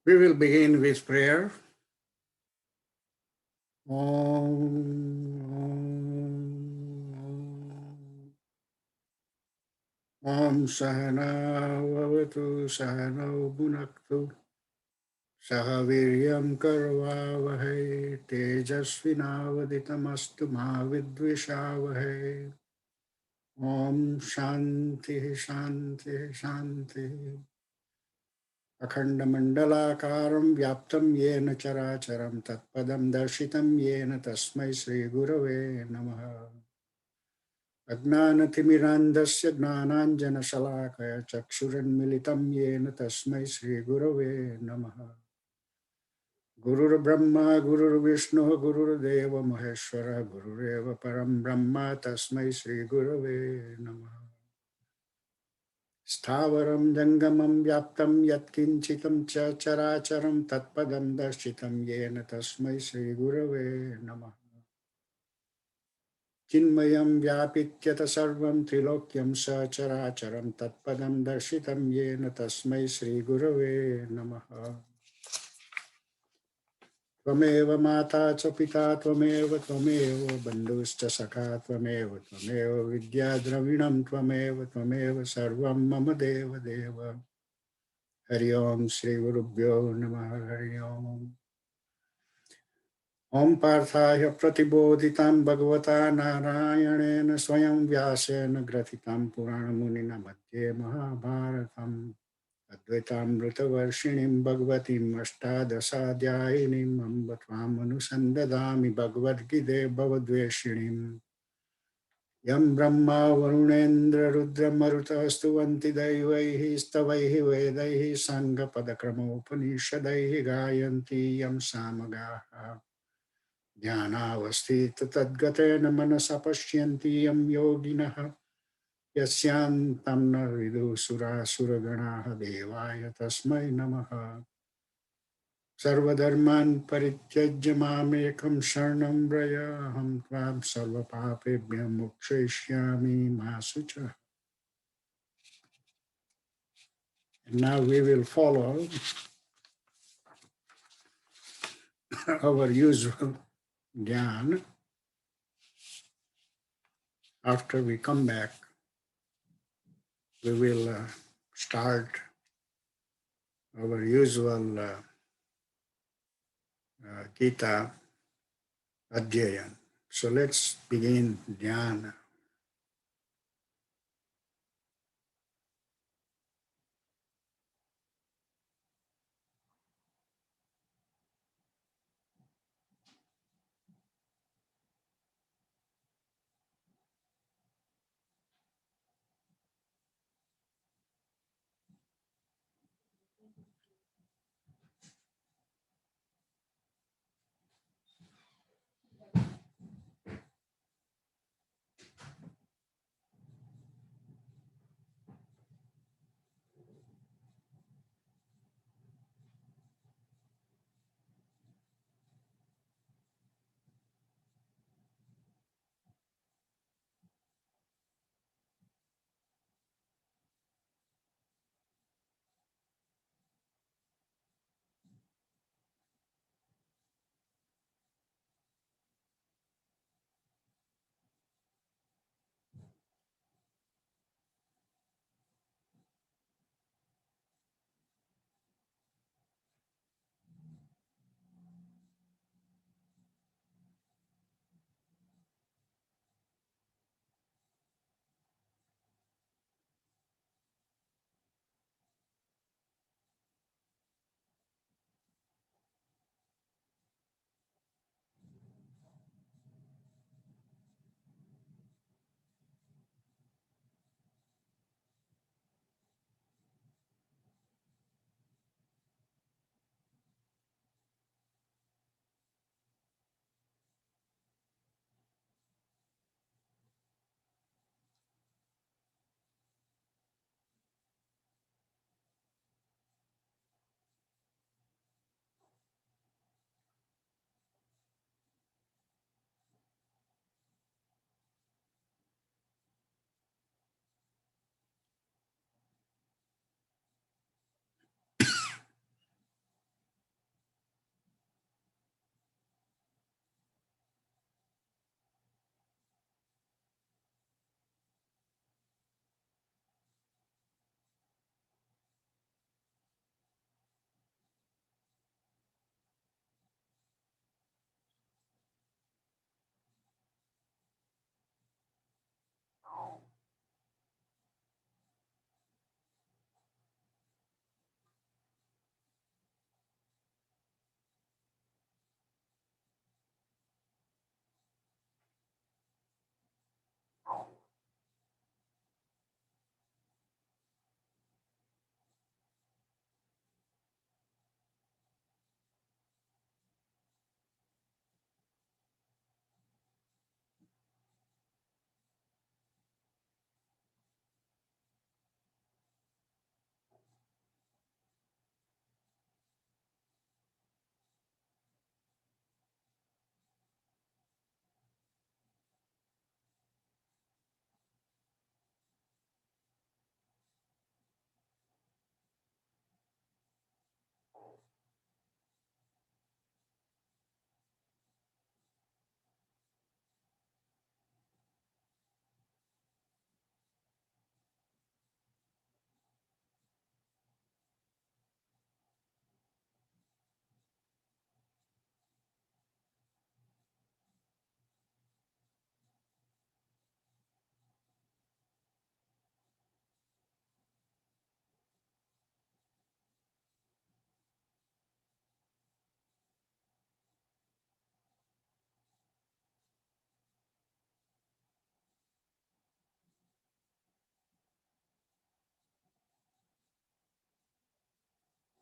We will begin with prayer. Om, Om Sahana Vavatu Sahano Bhunaktu Saha Viryam Karvavahai Tejasvinavaditamastu Ma Vidvishavahai. Om Shanti Shanti Shanti. अखण्डमण्डलाकारं व्याप्तं येन चराचरं तत्पदं दर्शितं येन तस्मै श्रीगुरवे नमः। अज्ञानतिमिरान्धस्य ज्ञानाञ्जनशलाकया चक्षुरुन्मिलितं येन तस्मै श्रीगुरवे नमः। गुरुर्ब्रह्मा गुरुर्विष्णुः गुरुर्देवो महेश्वरः गुरुरेव परं ब्रह्म तस्मै श्रीगुरवे नमः। स्थावरं जङ्गमं व्याप्तं यत्किञ्चितं च चराचरं तत्पदं दर्शितं येन तस्मै श्रीगुरवे नमः। चिन्मयं व्यापित्यत सर्वं त्रिलोक्यं सचराचरं तत्पदं दर्शितं येन तस्मै श्रीगुरवे नमः। त्वमेव माता च पिता त्वमेव बन्धुश्च सखा त्वमेव विद्याद्रविणं त्वमेव सर्वं मम देव देव। हरि ओम श्री गुरुभ्यो नमः। हरि ओम। ओम पार्थाय प्रतिबोधितां भगवता नारायणेन स्वयं व्यासेन ग्रथितां पुराणमुनिना मध्ये महाभारतम् अद्वैतामृतवर्षिणीं भगवतीम् अष्टादशाध्यायिनीम् अम्ब त्वामनुसन्दधामि भगवद्गीते भवद्वेषिणीम् यं ब्रह्मा वरुणेन्द्र रुद्रमरुतः स्तुवन्ति दैवैः स्तवैः वेदैः साङ्गपदक्रमोपनिषदैः गायन्ति यं सामगाः ध्यानावस्थित तद्गतेन मनसा पश्यन्ति यं योगिनः यस्यान्तं न विदुसुरासुरगणाः देवाय तस्मै नमः। सर्वधर्मान् परित्यज्य मामेकं शरणं व्रज अहं त्वां सर्वपापेभ्यः मोक्षयिष्यामि मा शुचः। Now we will follow our usual dhyan. After we come back, we will start our usual Gita Adhyayan. So let's begin dhyan.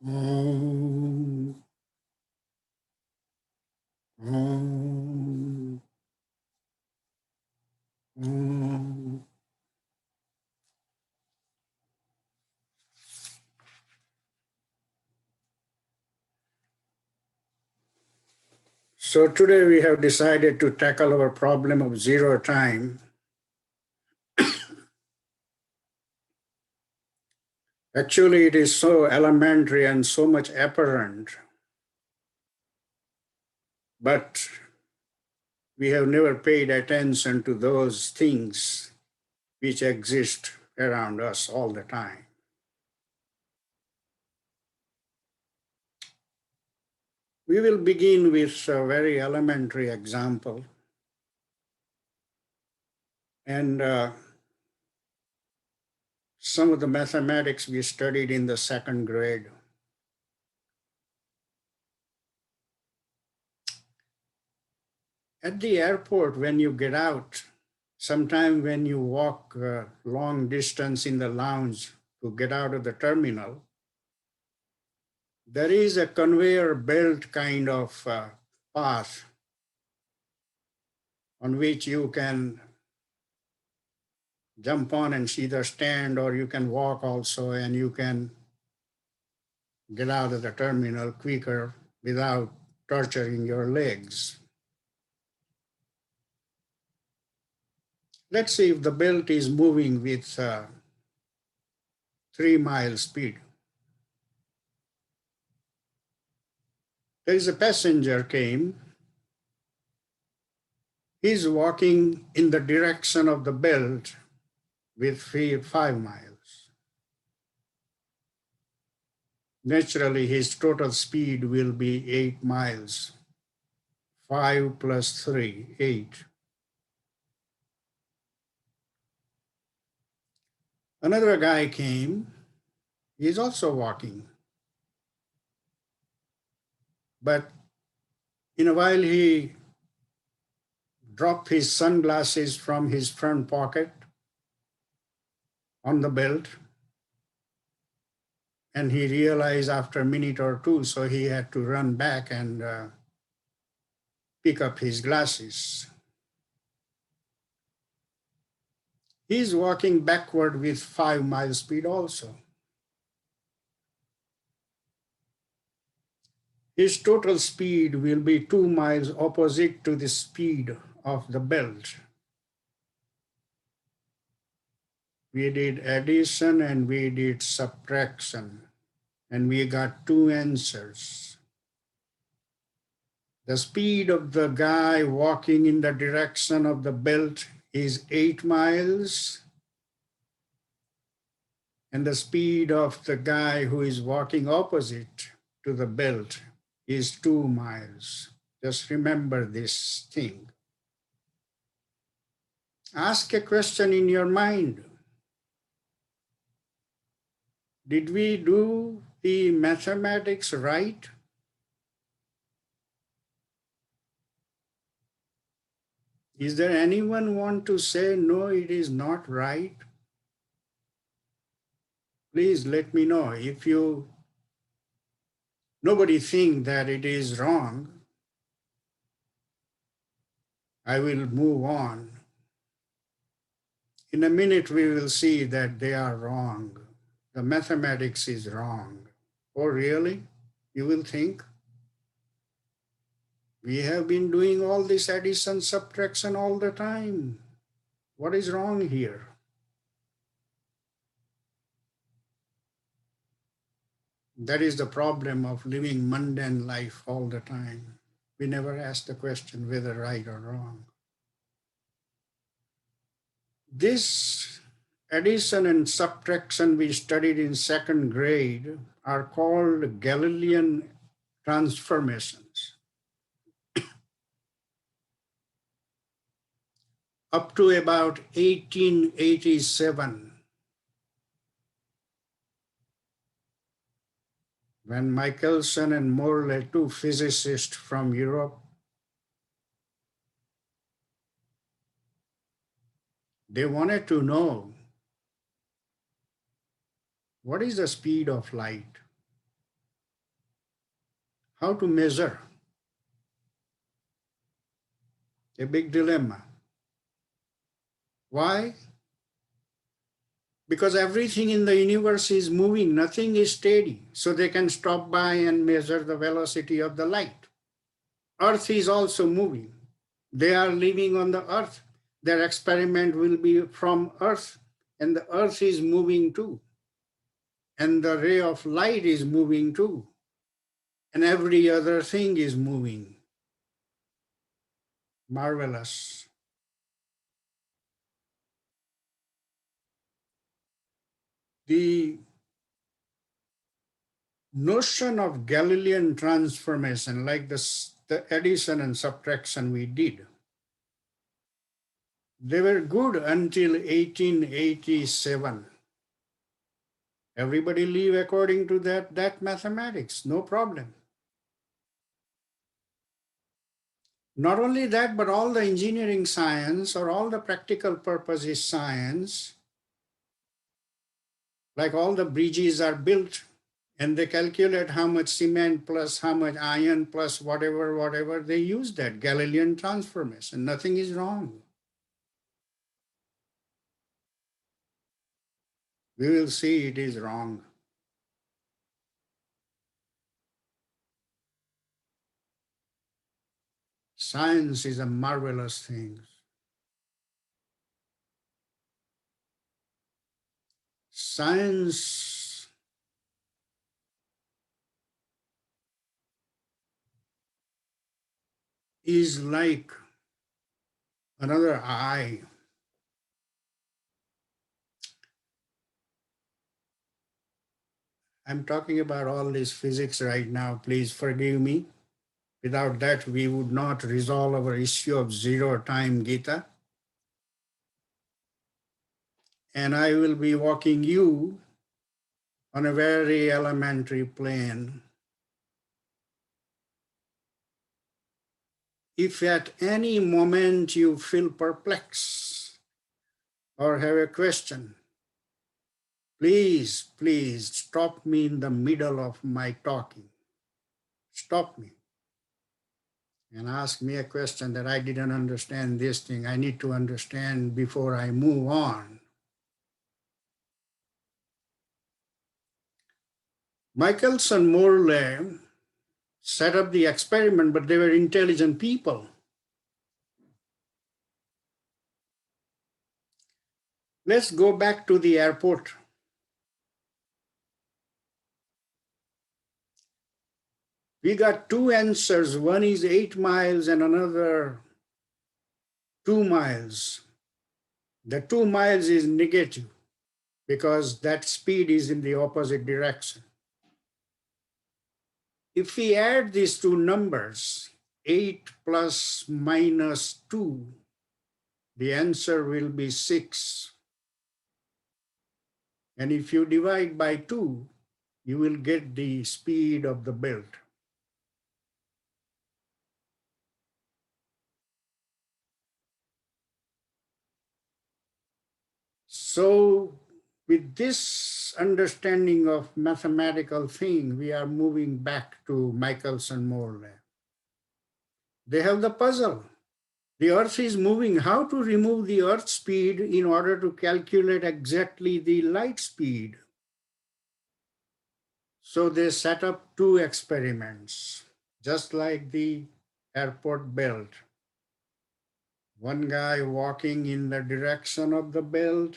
Om, Om, Om. So today we have decided to tackle our problem of zero time. Actually, it is so elementary and so much apparent, but we have never paid attention to those things which exist around us all the time. We will begin with a very elementary example. And some of the mathematics we studied in the second grade. At the airport, when you get out, sometime when you walk long distance in the lounge to get out of the terminal, there is a conveyor belt kind of path on which you can jump on and either stand or you can walk also, and you can get out of the terminal quicker without torturing your legs. Let's see if the belt is moving with 3-mile speed. There is a passenger came. He's walking in the direction of the belt with 5 miles. Naturally, his total speed will be 8 miles. 5 plus 3, 8. Another guy came. He's also walking. But in a while, he dropped his sunglasses from his front pocket on the belt. And he realized after a minute or two, so he had to run back and pick up his glasses. He's walking backward with 5 mile speed also. His total speed will be 2 miles opposite to the speed of the belt. We did addition and we did subtraction, and we got 2 answers. The speed of the guy walking in the direction of the belt is 8 miles, and the speed of the guy who is walking opposite to the belt is 2 miles. Just remember this thing. Ask a question in your mind. Did we do the mathematics right? Is there anyone want to say, no, it is not right? Please let me know. If nobody think that it is wrong, I will move on. In a minute, we will see that they are wrong. The mathematics is wrong. Oh, really? You will think? We have been doing all this addition, subtraction all the time. What is wrong here? That is the problem of living mundane life all the time. We never ask the question whether right or wrong. This addition and subtraction we studied in second grade are called Galilean transformations. Up to about 1887, when Michelson and Morley, two physicists from Europe, they wanted to know what is the speed of light. How to measure? A big dilemma. Why? Because everything in the universe is moving, nothing is steady. So they can stop by and measure the velocity of the light. Earth is also moving. They are living on the earth. Their experiment will be from earth, and the earth is moving too. And the ray of light is moving too. And every other thing is moving. Marvelous. The notion of Galilean transformation, like the addition and subtraction we did, they were good until 1887. Everybody live according to that mathematics, no problem. Not only that, but all the engineering science or all the practical purposes science, like all the bridges are built and they calculate how much cement plus how much iron plus whatever, they use that Galilean transformation. Nothing is wrong. We will see it is wrong. Science is a marvelous thing. Science is like another eye. I'm talking about all this physics right now. Please forgive me. Without that, we would not resolve our issue of zero time Gita. And I will be walking you on a very elementary plane. If at any moment you feel perplexed or have a question, please stop me in the middle of my talking. Stop me and ask me a question that I didn't understand this thing. I need to understand before I move on. Michelson Morley set up the experiment, but they were intelligent people. Let's go back to the airport. We got two answers. One is 8 miles and another 2 miles. The 2 miles is negative because that speed is in the opposite direction. If we add these two numbers, 8 plus minus 2, the answer will be 6. And if you divide by 2, you will get the speed of the belt. So with this understanding of mathematical thing, we are moving back to Michelson Morley. They have the puzzle. The earth is moving. How to remove the earth speed in order to calculate exactly the light speed? So they set up two experiments, just like the airport belt. One guy walking in the direction of the belt.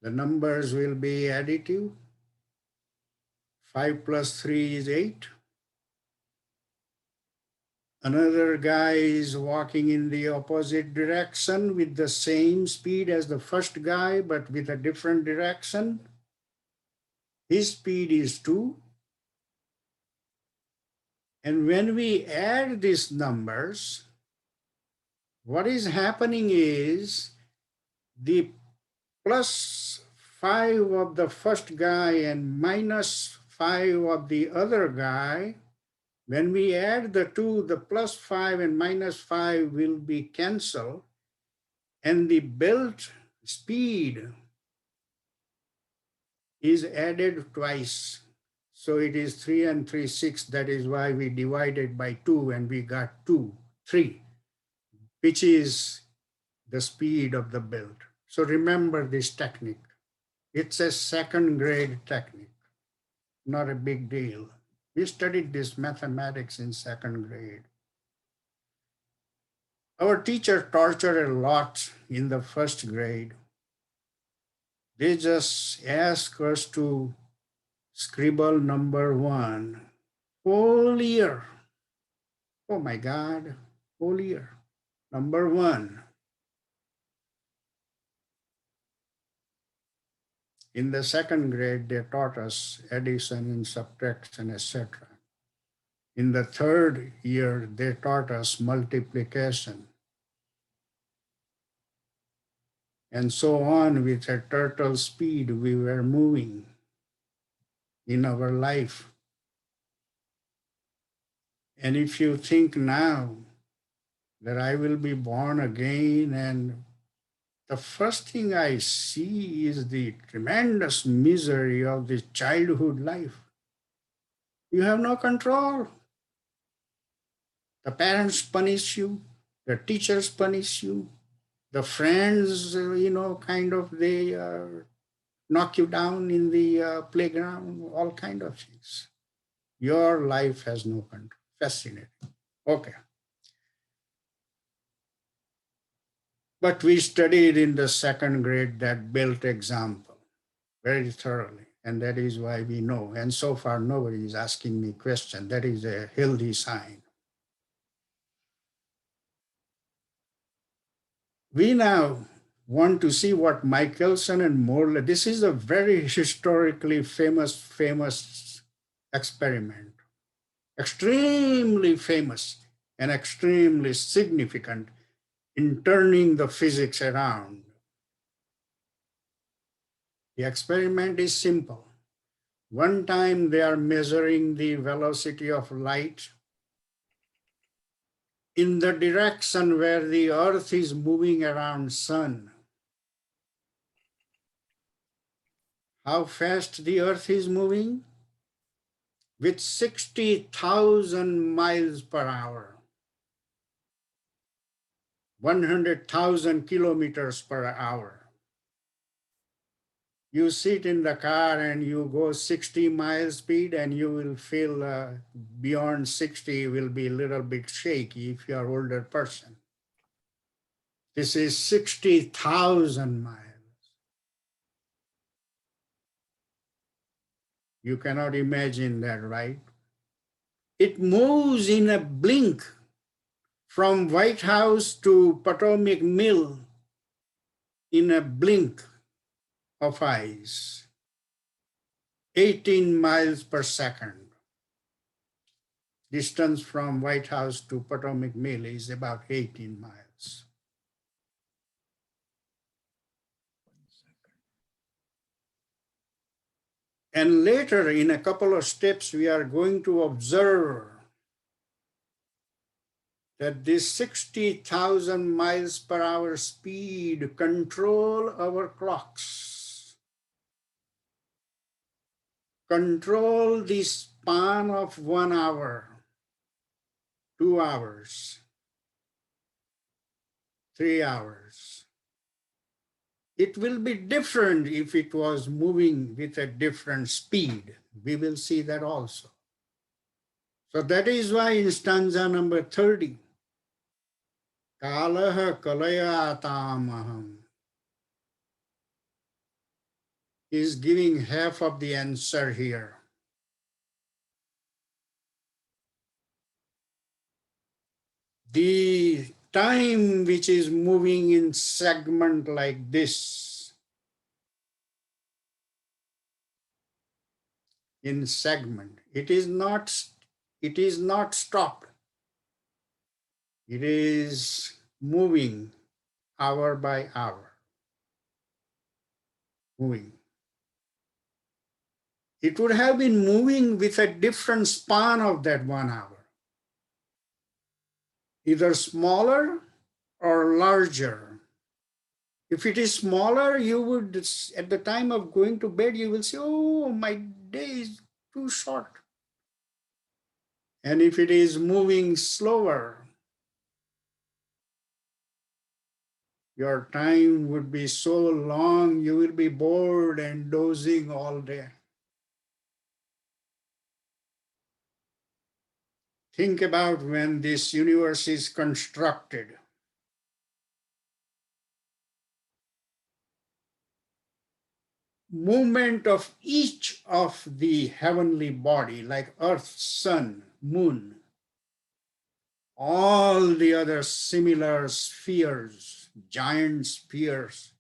The numbers will be additive. 5 plus 3 is 8. Another guy is walking in the opposite direction with the same speed as the first guy, but with a different direction. His speed is 2. And when we add these numbers, what is happening is the plus 5 of the first guy and minus 5 of the other guy, when we add the two, the plus 5 and minus 5 will be canceled, and the belt speed is added twice. So it is 3 and 3, 6. That is why we divided by 2 and we got 2, 3, which is the speed of the belt. So remember this technique. It's a second grade technique, not a big deal. We studied this mathematics in second grade. Our teacher tortured a lot in the first grade. They just ask us to scribble number 1 whole year. Oh my God, whole year. Number 1. In the second grade, they taught us addition and subtraction, etc. In the third year, they taught us multiplication. And so on with a turtle speed we were moving in our life. And if you think now that I will be born again, and the first thing I see is the tremendous misery of this childhood life. You have no control. The parents punish you, the teachers punish you, the friends, kind of they knock you down in the playground, all kind of things. Your life has no control. Fascinating. Okay. But we studied in the second grade that belt example very thoroughly. And that is why we know. And so far, nobody is asking me question. That is a healthy sign. We now want to see what Michelson and Morley, this is a very historically famous experiment, extremely famous and extremely significant in turning the physics around. The experiment is simple. One time they are measuring the velocity of light in the direction where the earth is moving around sun. How fast the earth is moving? With 60,000 miles per hour, 100,000 kilometers per hour. You sit in the car and you go 60 miles speed and you will feel beyond 60 will be a little bit shaky if you are an older person. This is 60,000 miles. You cannot imagine that, right? It moves in a blink from White House to Potomac Mill in a blink of eyes, 18 miles per second. Distance from White House to Potomac Mill is about 18 miles. And later, in a couple of steps, we are going to observe that this 60,000 miles per hour speed control our clocks, control the span of 1 hour, 2 hours, 3 hours. It will be different if it was moving with a different speed. We will see that also. So that is why in stanza number 30, Kalaha Kalayatamaham is giving half of the answer here. The time which is moving in segment like this, in segment, it is not stopped. It is moving hour by hour, moving. It would have been moving with a different span of that 1 hour, either smaller or larger. If it is smaller, you would, at the time of going to bed, you will say, oh, my day is too short. And if it is moving slower, your time would be so long, you will be bored and dozing all day. Think about when this universe is constructed. Movement of each of the heavenly body, like earth, sun, moon, all the other similar spheres, giant spheres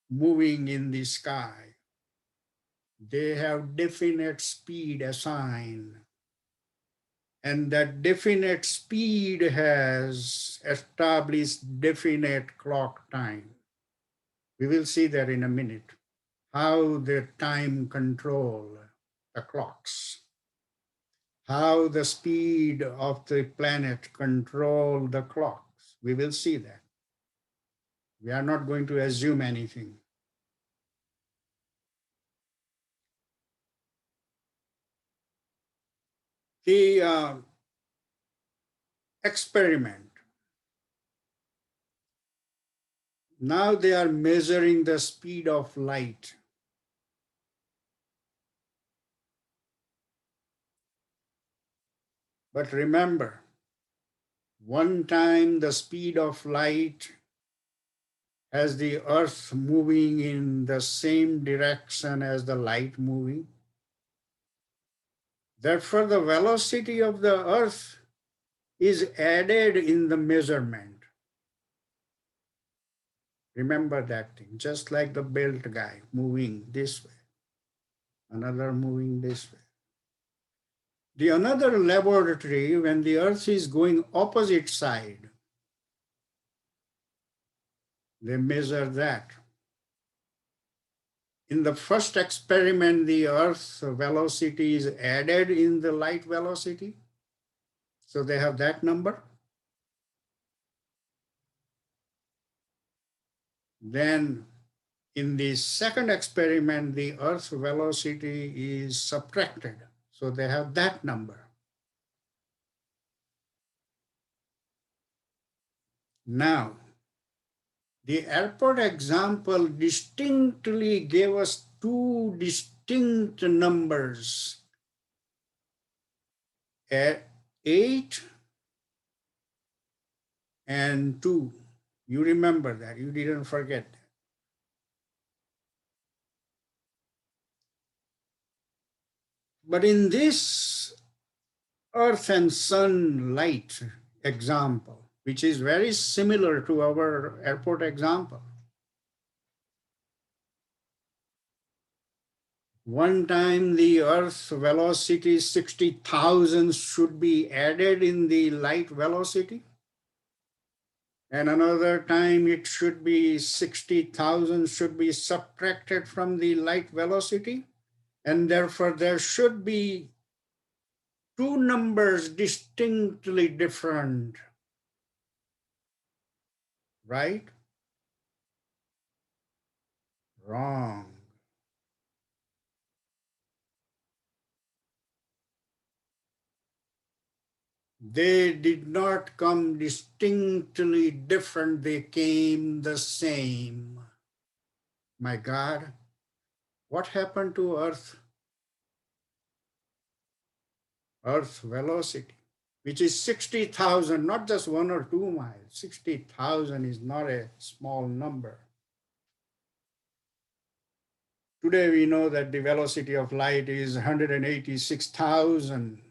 moving in the sky, they have definite speed assigned. And that definite speed has established definite clock time. We will see that in a minute, how the time control the clocks, how the speed of the planet control the clocks. We will see that. We are not going to assume anything. The experiment, now they are measuring the speed of light. But remember, one time the speed of light has the earth moving in the same direction as the light moving. Therefore, the velocity of the earth is added in the measurement. Remember that thing, just like the belt guy moving this way, another moving this way. The another laboratory, when the earth is going opposite side, they measure that. In the first experiment, the earth's velocity is added in the light velocity. So they have that number. Then in the second experiment, the earth's velocity is subtracted. So they have that number. Now, the airport example distinctly gave us two distinct numbers, 8 and 2. You remember that, you didn't forget that. But in this earth and sun light example, which is very similar to our airport example, one time the earth's velocity 60,000 should be added in the light velocity, and another time it should be 60,000 should be subtracted from the light velocity, and therefore there should be two numbers distinctly different, right? Wrong. They did not come distinctly different, they came the same. My God, what happened to Earth? Earth velocity, which is 60,000, not just 1 or 2 miles. 60,000 is not a small number. Today we know that the velocity of light is 186,000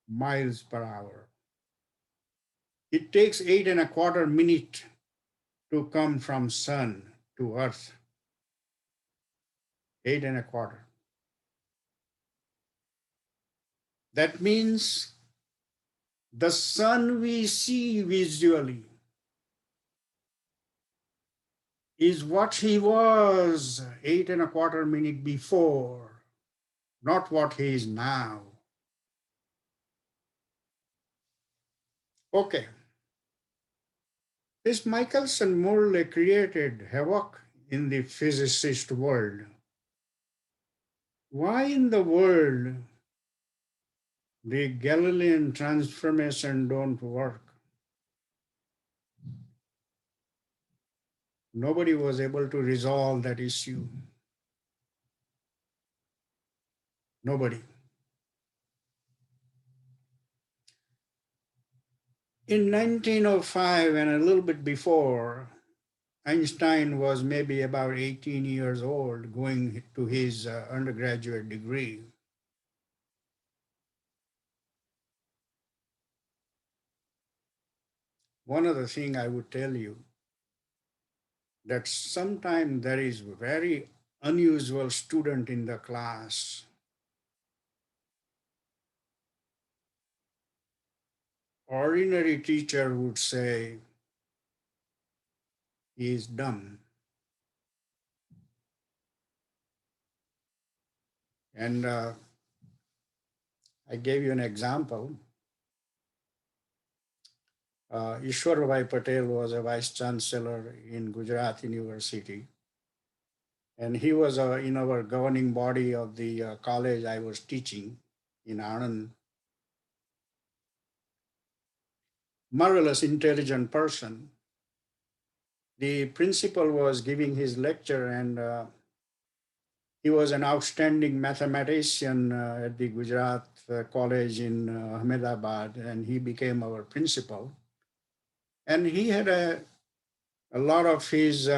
miles per hour. It takes 8.25 minutes to come from sun to earth. 8.25. That means the sun we see visually is what he was 8.25 minutes before, not what he is now. Okay. This Michelson-Morley created havoc in the physicist world. Why in the world The Galilean transformation don't work. Nobody was able to resolve that issue. Nobody. In 1905 and a little bit before, Einstein was maybe about 18 years old going to his undergraduate degree. One other thing I would tell you that sometimes there is very unusual student in the class. Ordinary teacher would say he is dumb. And I gave you an example. Ishwarbhai Patel was a vice chancellor in Gujarat University. And he was in our governing body of the college I was teaching in Anand. Marvelous, intelligent person. The principal was giving his lecture, and he was an outstanding mathematician at the Gujarat College in Ahmedabad, and he became our principal. And he had a lot of his,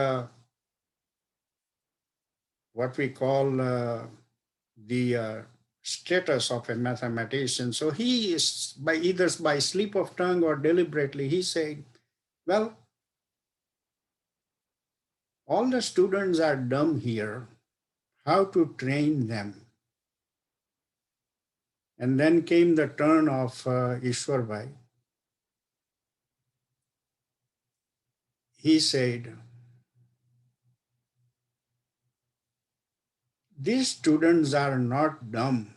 what we call the status of a mathematician. So he is, by either by slip of tongue or deliberately, he said, well, all the students are dumb here. How to train them? And then came the turn of Ishwarbhai. He said, these students are not dumb.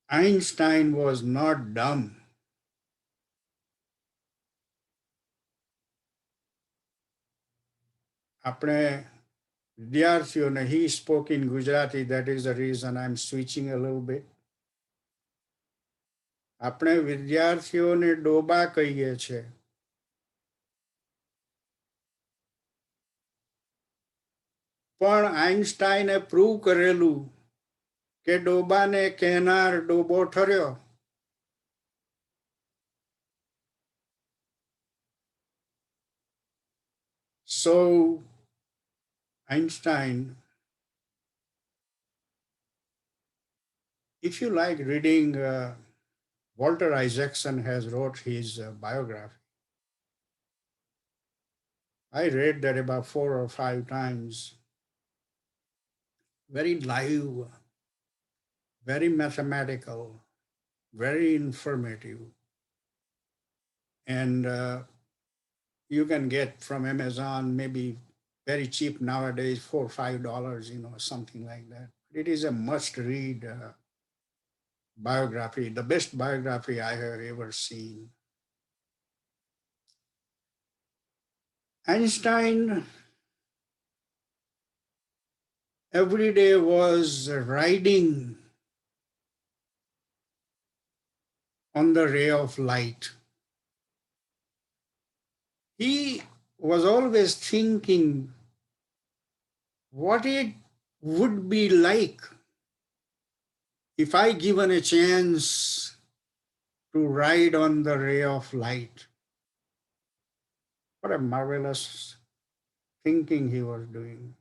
Einstein was not dumb. આપણે વિદ્યાર્થીઓને, he spoke in Gujarati, that is the reason I'm switching a little bit. આપણે વિદ્યાર્થીઓને ડોબા કહીએ છે. પણ આઈન્સ્ટાઈને prove કરેલું કે ડોબાને કહેનાર ડોબો ઠર્યો. So Einstein, if you like reading, Walter Isaacson has wrote his biography. I read that about 4 or 5 times. Very live, very mathematical, very informative. And you can get from Amazon maybe very cheap nowadays, $4 or $5, something like that. It is a must read biography, the best biography I have ever seen. Einstein every day was riding on the ray of light. He was always thinking what it would be like if I given a chance to ride on the ray of light. What a marvelous thinking he was doing.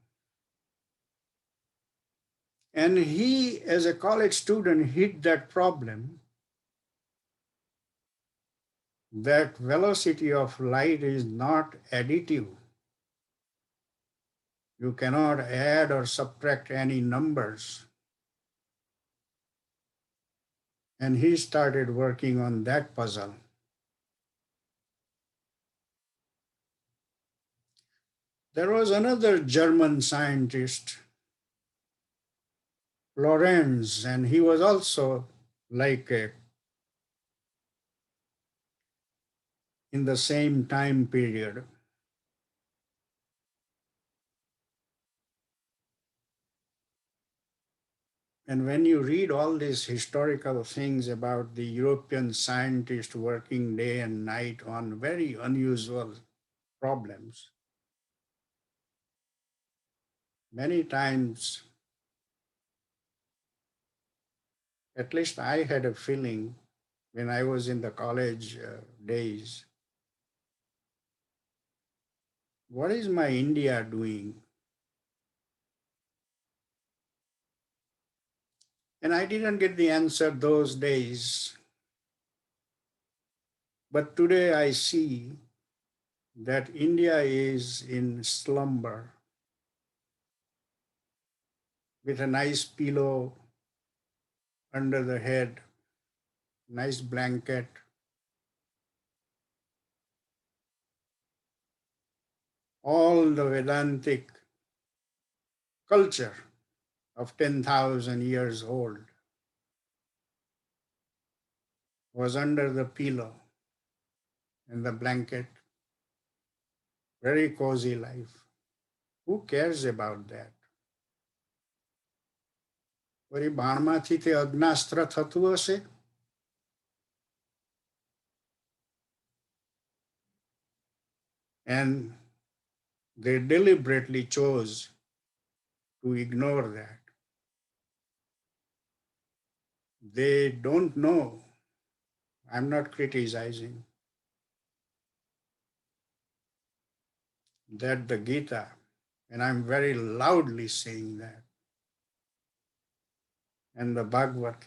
And he, as a college student, hit that problem that velocity of light is not additive. You cannot add or subtract any numbers. And he started working on that puzzle. There was another German scientist, Lorenz, and he was also like in the same time period. And when you read all these historical things about the European scientists working day and night on very unusual problems, many times, at least I had a feeling when I was in the college days, what is my India doing? And I didn't get the answer those days. But today I see that India is in slumber with a nice pillow under the head, nice blanket, all the Vedantic culture of 10,000 years old was under the pillow and the blanket. Very cozy life. Who cares about that? વળી બાણમાંથી તે અગ્નાસ્ત્ર થતું હશે. And they deliberately chose to ignore that. They don't know. I'm not criticizing that the Gita, and I'm very loudly saying that, and the Bhagavad,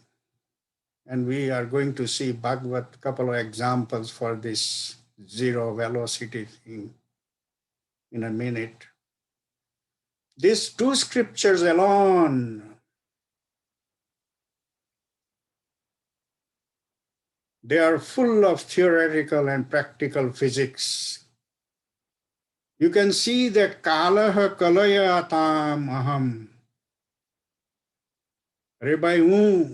and we are going to see Bhagavad, couple of examples for this zero velocity thing in a minute. These two scriptures alone they are full of theoretical and practical physics. You can see that kalaha kalayatam aham. અરે ભાઈ હું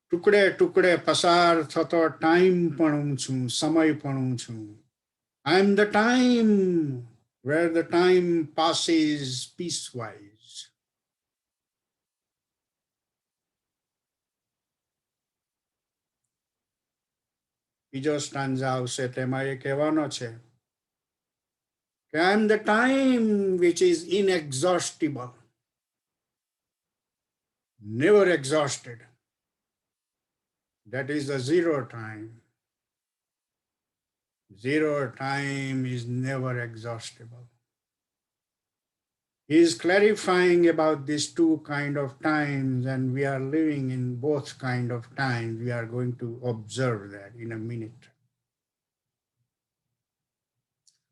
ટુકડે ટુકડે પસાર થતો time પણ હું છું, સમય પણ હું છું. I am the time where the time passes piecewise. બીજો સ્ટાન્ઝા આવશે તેમાં એ કહેવાનો છે કે I am the time which is inexhaustible, never exhausted. That is the zero time. Zero time is never exhaustible. He is clarifying about these two kind of times, and we are living in both kind of times. We are going to observe that in a minute.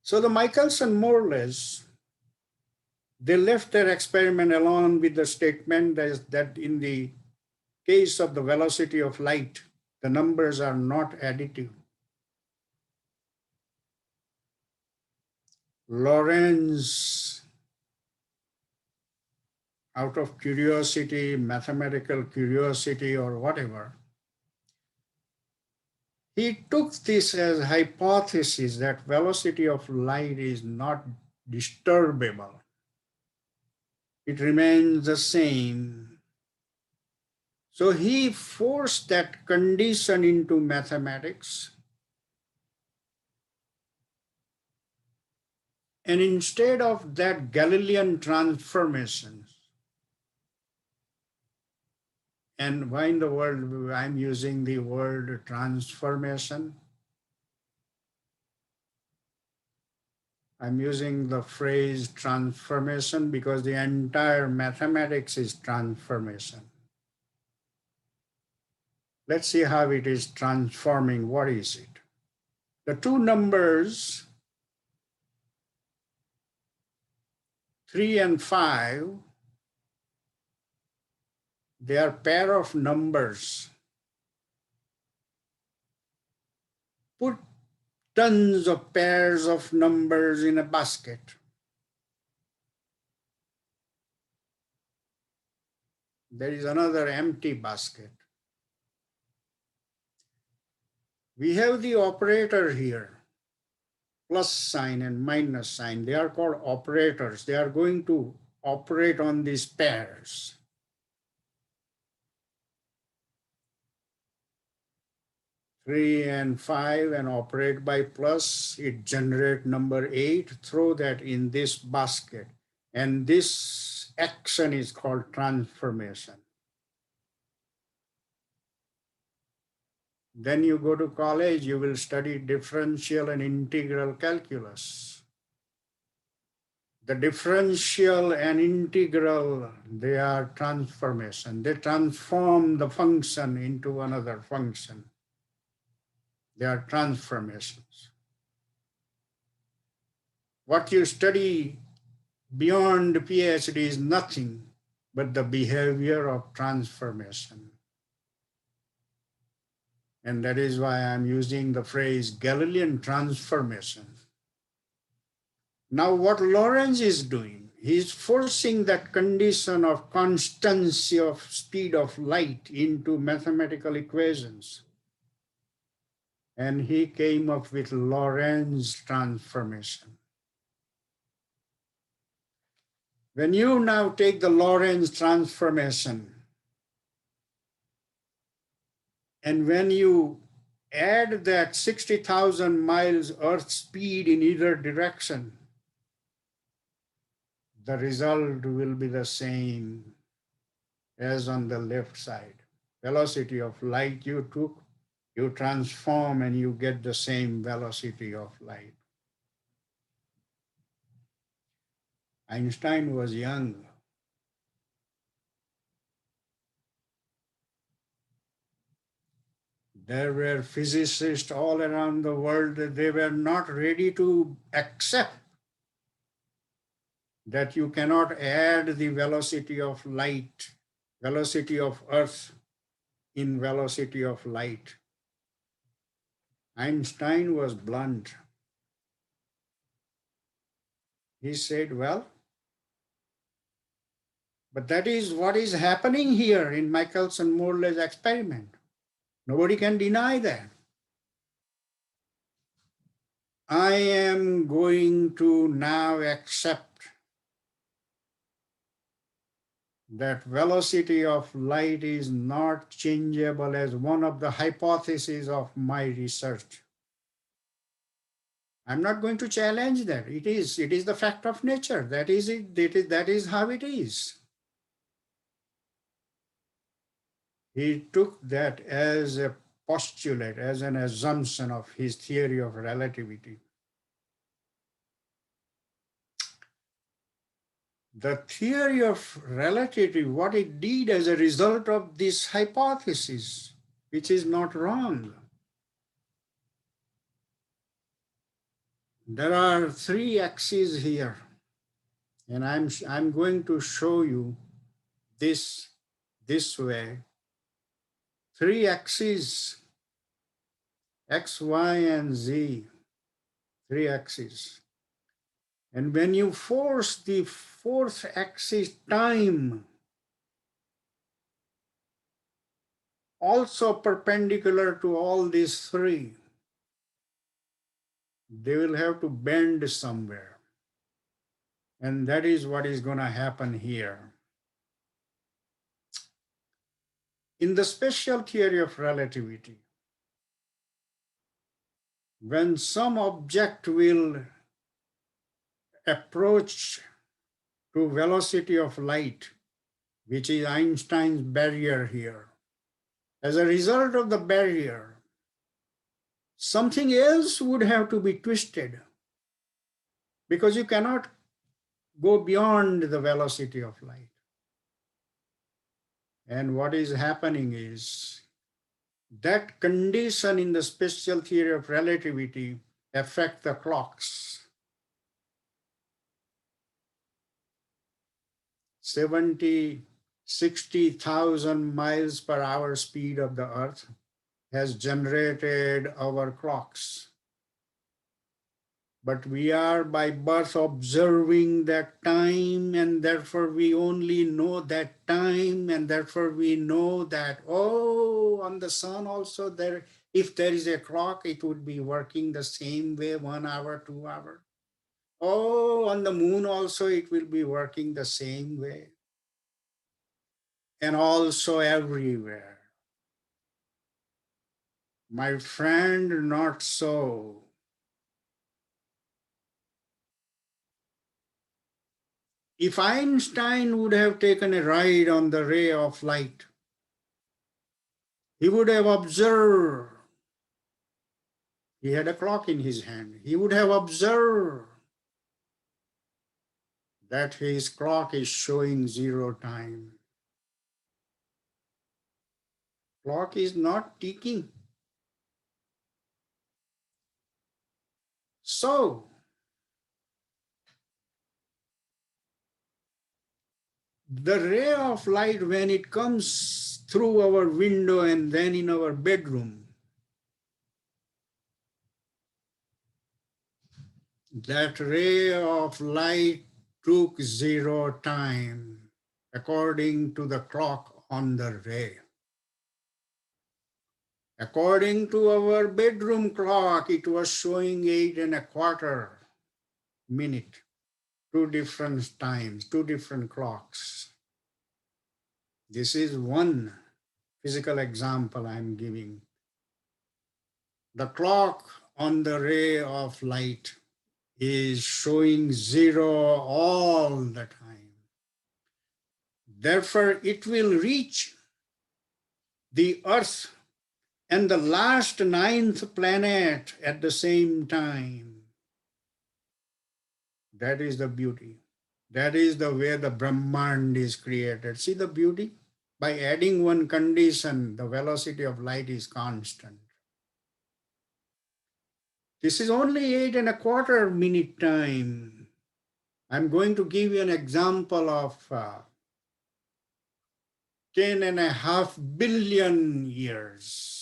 So the Michelson, more or less, they left their experiment alone with the statement that in the case of the velocity of light, the numbers are not additive. Lorentz, out of curiosity, mathematical curiosity or whatever, he took this as hypothesis that velocity of light is not disturbable. It remains the same. So he forced that condition into mathematics. And instead of that Galilean transformations, and why in the world I'm using the word transformation? I'm using the phrase transformation because the entire mathematics is transformation. Let's see how it is transforming. What is it? The two numbers 3 and 5, they are pair of numbers. Put tons of pairs of numbers in a basket. There is another empty basket. We have the operator here, plus sign and minus sign. They are called operators. They are going to operate on these pairs. 3 and 5 and operate by plus, it generate number 8, throw that in this basket. And this action is called transformation. Then you go to college, you will study differential and integral calculus. The differential and integral, they are transformation. They transform the function into another function. They are transformations. What you study beyond PhD is nothing but the behavior of transformation. And that is why I'm using the phrase Galilean transformation. Now what Lorentz is doing, he's forcing that condition of constancy of speed of light into mathematical equations. And he came up with Lorentz transformation. When you now take the Lorentz transformation, and when you add that 60,000 miles Earth speed in either direction, the result will be the same as on the left side. Velocity of light you took, you transform and you get the same velocity of light. Einstein was young. There were physicists all around the world that they were not ready to accept that you cannot add the velocity of light, velocity of Earth in velocity of light. Einstein was blunt. He said, well, but that is what is happening here in Michelson-Morley's experiment. Nobody can deny that. I am going to now accept that velocity of light is not changeable as one of the hypotheses of my research. I'm not going to challenge that. It is the fact of nature. That is it. That is how it is. He took that as a postulate, as an assumption of his theory of relativity. The theory of relativity, what it did as a result of this hypothesis, which is not wrong. There are 3 axes here, and I'm going to show you this way. 3 axes, X, Y, and Z, 3 axes. And when you force the 4th axis, time, also perpendicular to all these 3, they will have to bend somewhere. And that is what is going to happen here. In the special theory of relativity, when some object will approach to velocity of light, which is Einstein's barrier here, as a result of the barrier, something else would have to be twisted, because you cannot go beyond the velocity of light. And what is happening is that condition in the special theory of relativity affect the clocks. 60,000 miles per hour speed of the Earth has generated our clocks. But we are by birth observing that time, and therefore we only know that time, and therefore we know that, oh, on the sun also, if there is a clock, it would be working the same way, 1 hour, 2 hours. Oh, on the moon also it will be working the same way. And also everywhere. My friend, not so. If Einstein would have taken a ride on the ray of light, he would have observed. He had a clock in his hand. He would have observed that his clock is showing zero time. Clock is not ticking. So, the ray of light, when it comes through our window and then in our bedroom, that ray of light took zero time according to the clock on the ray. According to our bedroom clock, it was showing 8.25 minutes, two different times, two different clocks. This is one physical example I'm giving. The clock on the ray of light is showing zero all the time. Therefore, it will reach the Earth and the last ninth planet at the same time. That is the beauty. That is the way the Brahmand is created. See the beauty? By adding one condition, the velocity of light is constant. This is only 8.25 minute time. I'm going to give you an example of 10.5 billion years.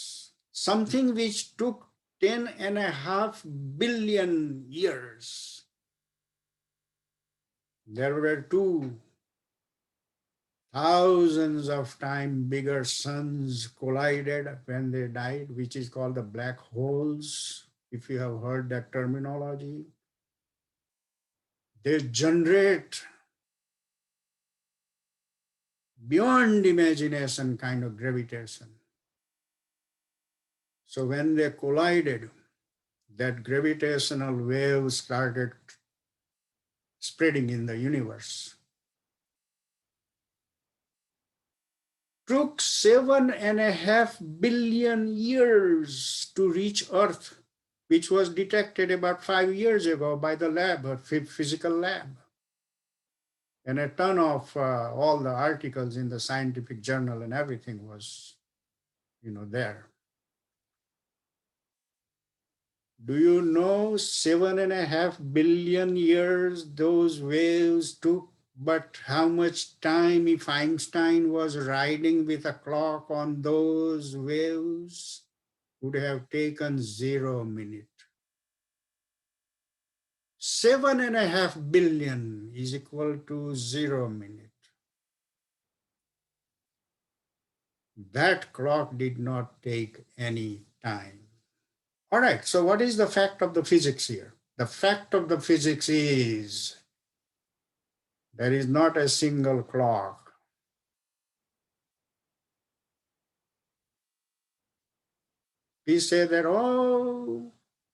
Something which took 10.5 billion years. There were two thousands of times bigger suns collided when they died, which is called the black holes, if you have heard that terminology. They generate beyond imagination kind of gravitation. So when they collided, that gravitational wave started spreading in the universe. Took 7.5 billion years to reach Earth, which was detected about 5 years ago by the lab, a physical lab. And a ton of all the articles in the scientific journal and everything was, there. Do you know 7.5 billion years those waves took? But how much time if Einstein was riding with a clock on those waves? Would have taken 0 minute. 7.5 billion is equal to 0 minute. That clock did not take any time. All right, so what is the fact of the physics here? The fact of the physics is there is not a single clock. We say that, oh,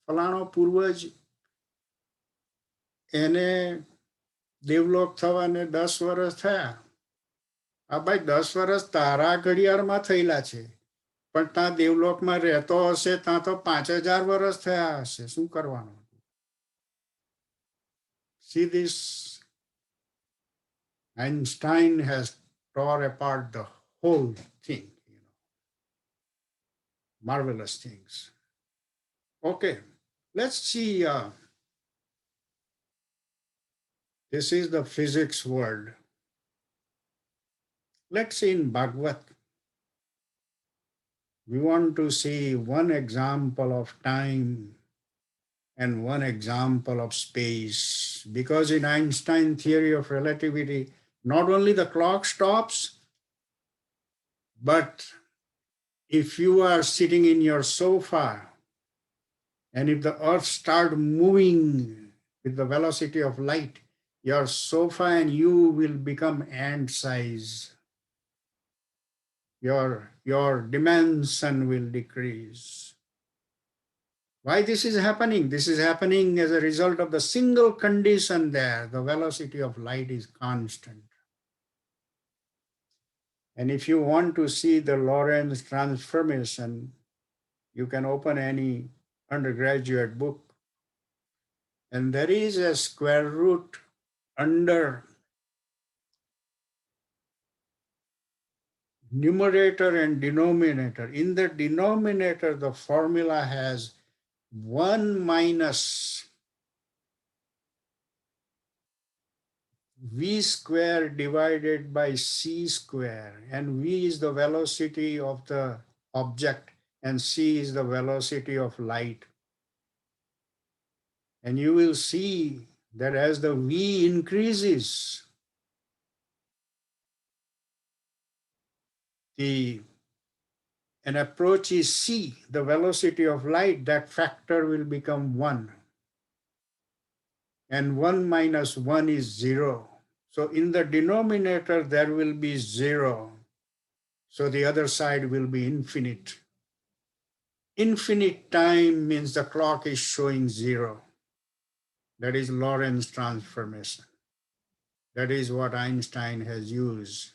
ફલાણો પૂર્વજ એને develop થવાને 10 વર્ષ થયા. આ ભાઈ 10 વર્ષ તારા ઘડિયાળમાં થયેલા છે, પણ ત્યાં દેવલોકમાં રહેતો હશે ત્યાં તો 5,000 વર્ષ થયા હશે. શું કરવાનું? See this, Einstein has tore apart the whole thing, marvelous things. Okay, let's see. This is the physics world. Let's see in Bhagavad. We want to see one example of time and one example of space. Because in Einstein's theory of relativity, not only the clock stops, but if you are sitting in your sofa and if the earth start moving with the velocity of light, your sofa and you will become ant size. Your dimension will decrease. Why this is happening? This is happening as a result of the single condition there. The velocity of light is constant. And if you want to see the Lorentz transformation, you can open any undergraduate book, and there is a square root under numerator and denominator. In the denominator, the formula has 1 minus v square divided by c square, and v is the velocity of the object and c is the velocity of light. And you will see that as the v increases, an approach is c, the velocity of light, that factor will become 1. And 1 minus 1 is 0. So in the denominator, there will be 0. So the other side will be infinite. Infinite time means the clock is showing 0. That is Lorentz transformation. That is what Einstein has used.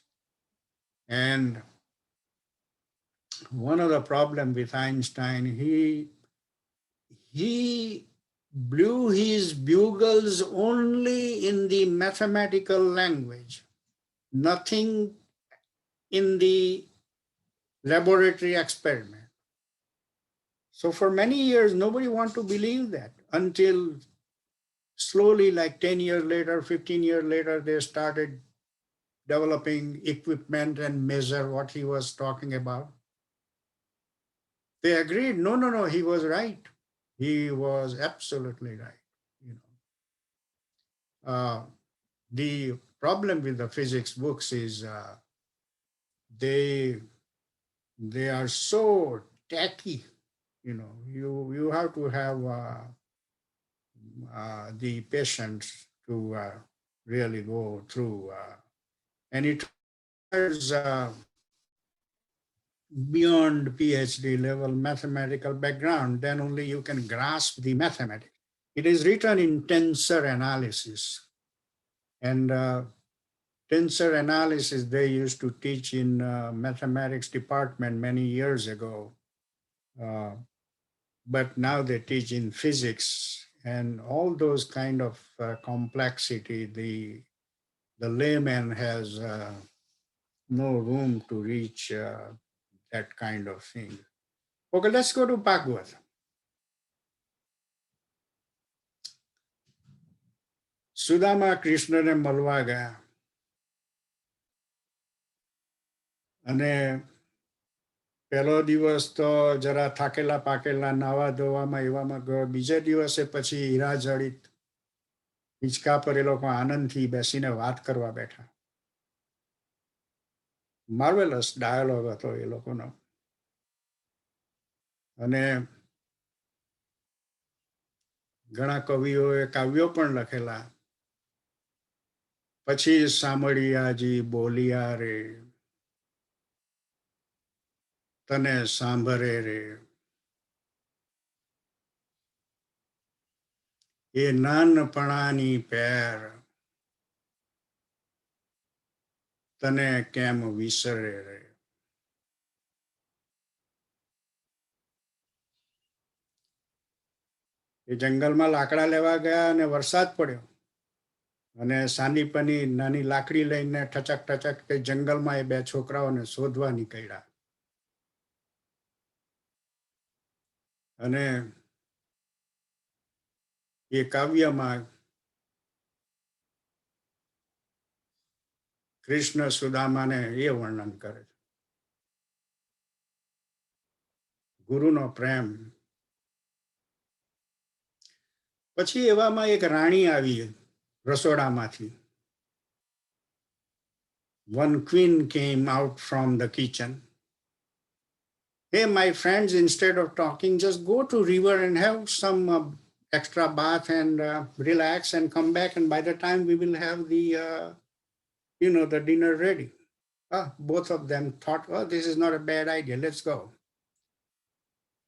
And one of the problems with Einstein, he blew his bugles only in the mathematical language, nothing in the laboratory experiment. So for many years, nobody wanted to believe that until slowly, like 10 years later, 15 years later, they started developing equipment and measure what he was talking about. They agreed, no, he was right. He was absolutely right. The problem with the physics books is they are so tacky. You have to have the patience to really go through, and it requires beyond PhD level mathematical background. Then only you can grasp the mathematics. It is written in tensor analysis, and tensor analysis they used to teach in mathematics department many years ago. But now they teach in physics, and all those kind of complexity, the layman has no room to reach that kind of thing. Okay, let's go to Bhagavad. Sudama કૃષ્ણને મળવા ગયા અને પહેલો દિવસ તો જરા થાકેલા પાકેલા નાવા ધોવામાં એવામાં ગયો. બીજે દિવસે પછી હીરા જડિત હિંચકા પર એ લોકો આનંદથી બેસીને વાત કરવા બેઠા. માર્વેલસ ડાયલોગ હતો એ લોકોનો. અને ઘણા કવિઓએ કાવ્યો પણ લખેલા. પછી સાંભળિયાજી બોલિયા રે તને સાંભળે રે, એ નાનપણાની પેર તને કેમ વિસરે રે. એ જંગલમાં લાકડા લેવા ગયા અને વરસાદ પડ્યો અને સાંદીપની નાની લાકડી લઈને ઠચક ઠચક તે જંગલમાં એ બે છોકરાઓને શોધવા નીકળ્યા. અને એ કાવ્યમાં કૃષ્ણ સુદામાને એ વર્ણન કરે છે. ગુરુનો પ્રેમ. પછી એવામાં એક રાણી આવી રસોડામાંથી. One queen came out from the kitchen. Hey, my friends, instead of talking, just go to river and have some extra bath and relax and come back. And by the time we will have the dinner ready. Both of them thought, oh, this is not a bad idea. Let's go.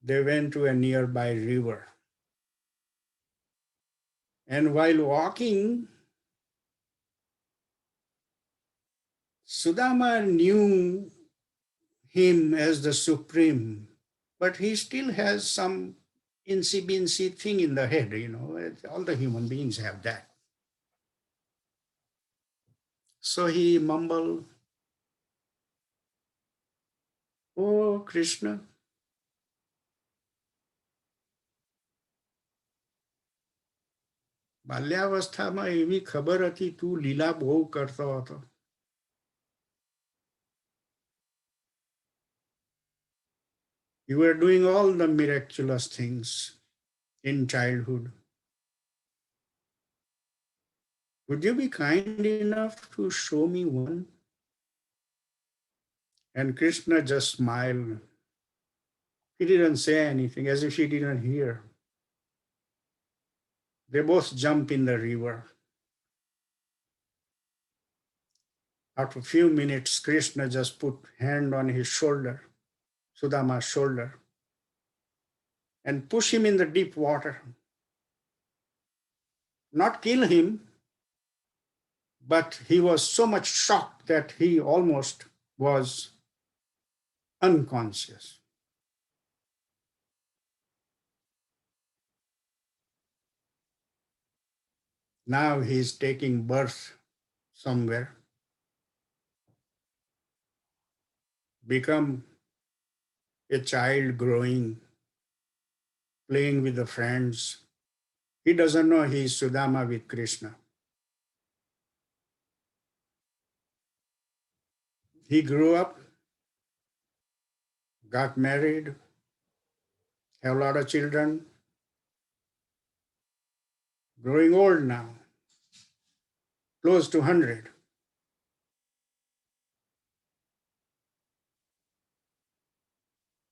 They went to a nearby river. And while walking, Sudama knew him as the supreme, but he still has some incy thing in the head, all the human beings have that. So he mumbled, oh Krishna, બાલ્યાવસ્થામાં એવી ખબર હતી તું લીલા બહુ કરતો હતો. You were doing all the miraculous things in childhood. Would you be kind enough to show me one? And Krishna just smiled. He didn't say anything, as if he didn't hear. They both jumped in the river. After a few minutes, Krishna just put hand on his shoulder, Sudama's shoulder, and push him in the deep water. Not kill him, but he was so much shocked that he almost was unconscious. Now he is taking birth somewhere, become a child growing, playing with the friends. He doesn't know he is Sudama with Krishna. He grew up, got married, have a lot of children, growing old now, close to 100.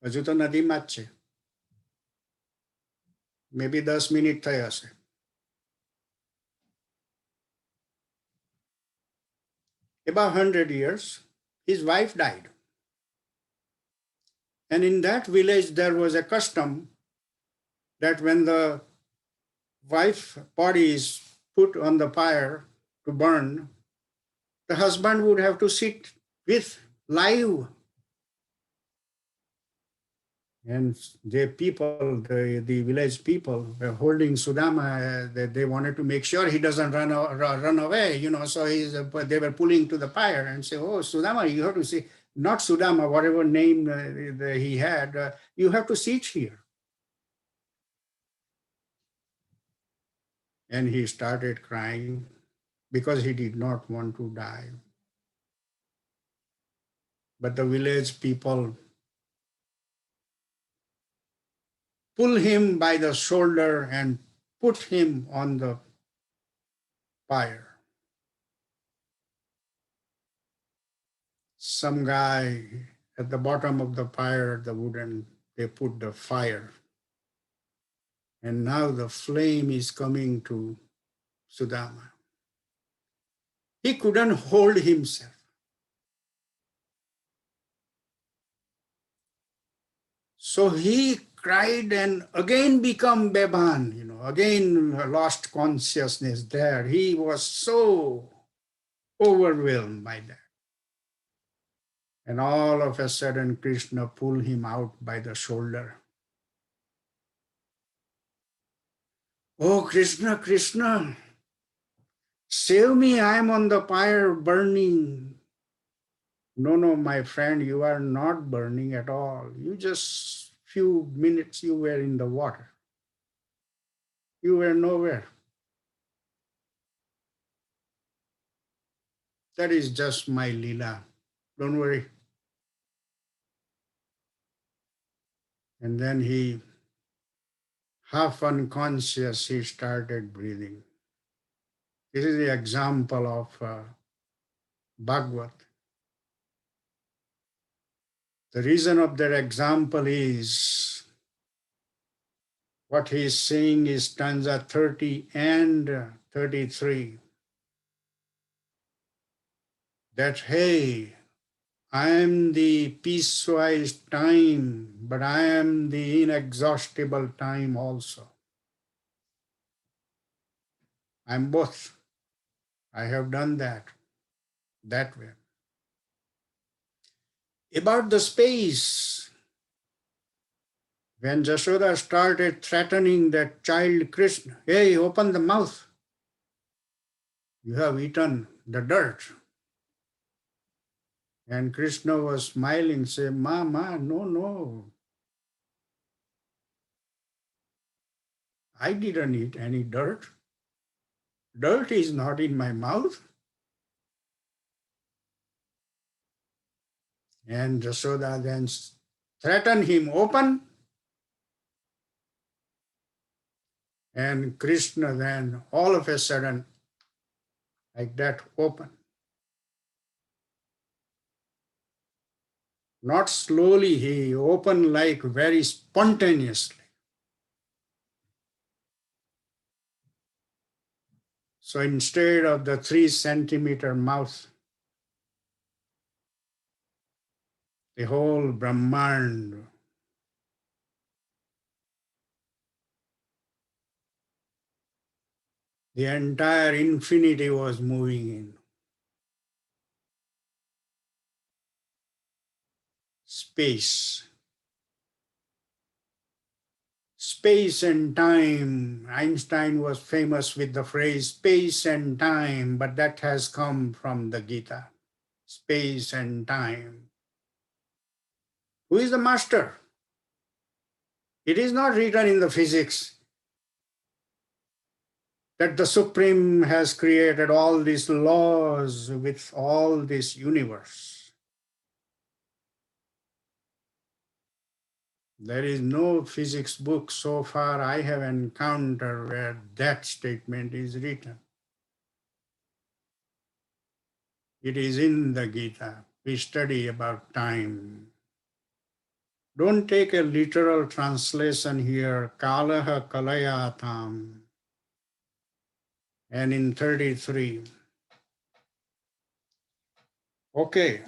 હજુ તો નદીમાં જ છે. Maybe 10 minute થઈ હશે. About 100 years, his wife died. And in that village, there was a custom that when the wife's body is put on the fire to burn, the husband would have to sit with live. And the people, the village people were holding Sudama. They wanted to make sure he doesn't run away, so they were pulling to the fire and say, oh, Sudama, you have to see, not Sudama, whatever name he had, you have to sit here. And he started crying because he did not want to die. But the village people pull him by the shoulder and put him on the fire. Some guy at the bottom of the fire, the wooden, they put the fire. And now the flame is coming to Sudama. He couldn't hold himself. So he cried and again become Beban, again lost consciousness there. He was so overwhelmed by that. And all of a sudden, Krishna pulled him out by the shoulder. Oh, Krishna, Krishna, save me, I am on the fire burning. No, my friend, you are not burning at all. You just few minutes you were in the water. You were nowhere. That is just my Leela. Don't worry. And then he, half unconscious, he started breathing. This is the example of Bhagavad. The reason of that example is What he is saying is stanza 30 and 33. That, hey, I am the piecewise time, but I am the inexhaustible time also. I'm both. I have done that way. About the space, when Jashoda started threatening that child Krishna, hey, open the mouth. You have eaten the dirt. And Krishna was smiling, saying, Ma, no, no. I didn't eat any dirt. Dirt is not in my mouth. And Jashoda then threatened him, open. And Krishna then all of a sudden, like that, open. Not slowly, he opened like very spontaneously. So instead of the 3 centimeter mouth, the whole Brahmand, the entire infinity was moving in. Space. Space and time. Einstein was famous with the phrase space and time, but that has come from the Gita. Space and time. Who is the master? It is not written in the physics that the Supreme has created all these laws with all this universe. There is no physics book so far I have encountered where that statement is written. It is in the Gita. We study about time. Don't take a literal translation here, kalaha kalayatam. And in 33. Okay,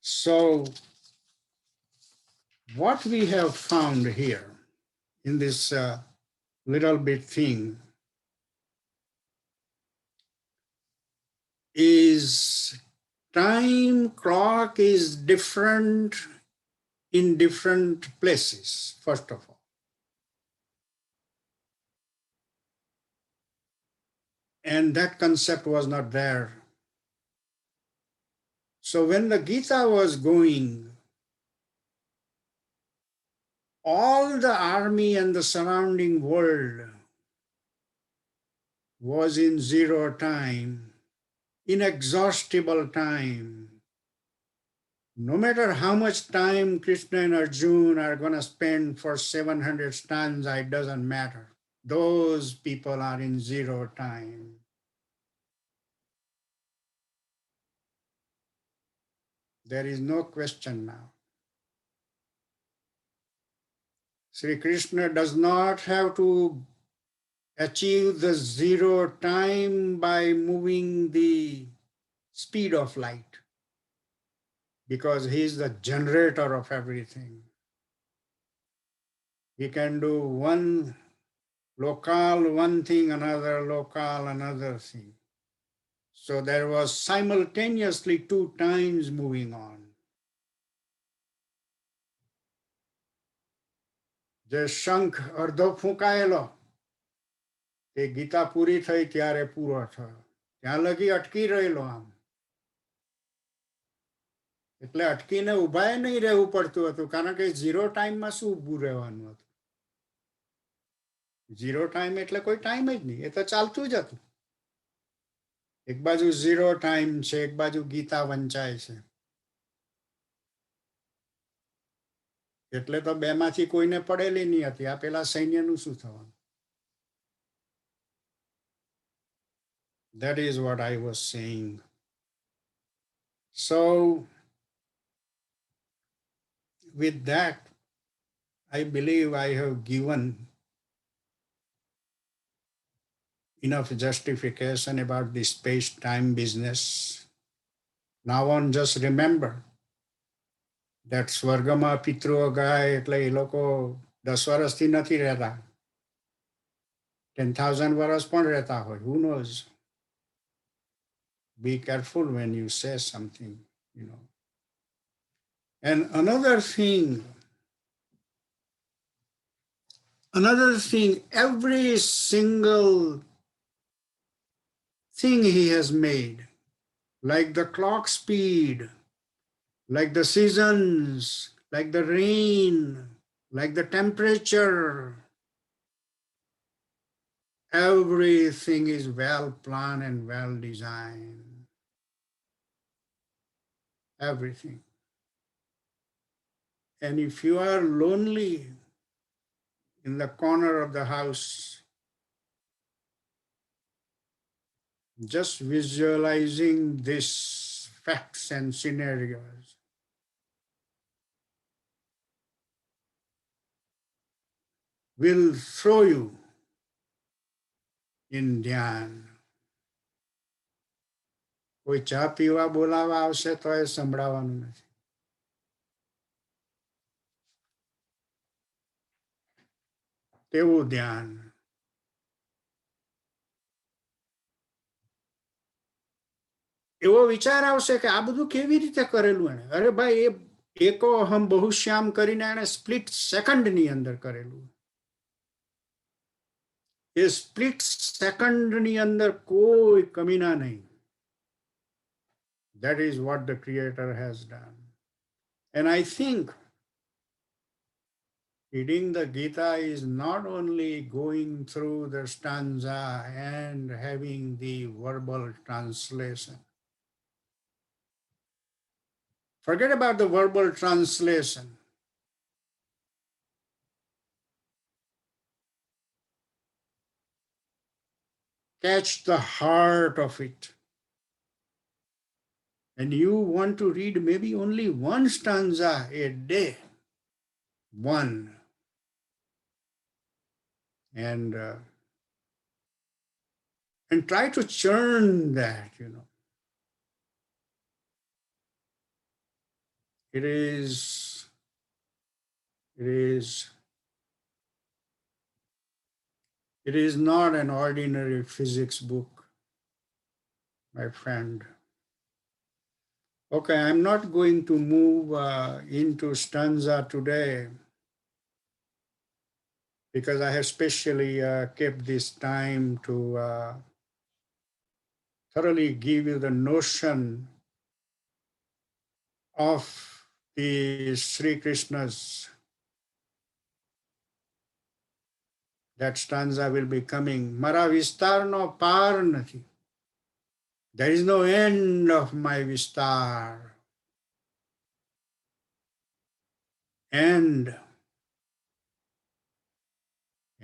so what we have found here in this little bit thing is time clock is different in different places, first of all. And that concept was not there. So when the Gita was going, all the army and the surrounding world was in zero time, inexhaustible time. No matter how much time Krishna and Arjuna are going to spend for 700 stanzas, it doesn't matter. Those people are in zero time. There is no question now. Sri Krishna does not have to achieve the zero time by moving the speed of light because he is the generator of everything. He can do one locale, one thing, another locale, another thing. So there was simultaneously 2 times moving on. જે શંખ અડધો ફૂંકાયેલો તે ગીતા પૂરી થઈ ત્યારે પૂરો થયો. ત્યાં લગી અટકી રહેલો આમ. એટલે અટકીને ઊભાએ નહીં રહેવું પડતું હતું કારણ કે ઝીરો ટાઈમમાં શું ઊભું રહેવાનું હતું. ઝીરો ટાઈમ એટલે કોઈ ટાઈમ જ નહીં, એ તો ચાલતું જ હતું. એક બાજુ ઝીરો ટાઈમ છે, એક બાજુ ગીતા વંચાય છે. એટલે તો બેમાંથી કોઈને પડેલી નહીં હતી. આ પેલા સૈન્યનું શું થવાનું? That is what I was saying. So with that, I believe I have given enough justification about the space-time business. Now on, just remember that સ્વર્ગમાં પિતૃઓ ગાય એટલે એ લોકો 10 વર્ષથી નથી રહેતા. 10,000 વર્ષ પણ રહેતા હોય. Who knows? Be careful when you say something, you know. And another thing, every single thing he has made, like the clock speed, like the seasons, like the rain, like the temperature, everything is well planned and well designed. Everything. And if you are lonely in the corner of the house, just visualizing these facts and scenarios will throw you in dhyan. કોઈ ચા પીવા બોલાવા આવશે તો એ સંભળાવાનું નથી. તેવું ધ્યાન. એવો વિચાર આવશે કે આ બધું કેવી રીતે કરેલું એને. અરે ભાઈ, એ એકો અહમ બહુશ્યામ કરીને એને સ્પ્લિટ સેકન્ડની અંદર કરેલું. એ સ્પ્લિટ સેકન્ડની અંદર કોઈ કમીના નહીં. That is what the Creator has done. And I think reading the Gita is not only going through the stanza and having the verbal translation. Forget about the verbal translation. Catch the heart of it. And you want to read maybe only one stanza a day. One. And try to churn that, you know. It is not an ordinary physics book, my friend. Okay, I'm not going to move into stanza today because I have specially kept this time to thoroughly give you the notion of the Sri Krishna's. That stanza will be coming. Mara vistarno par nathi. There is no end of my vistar. And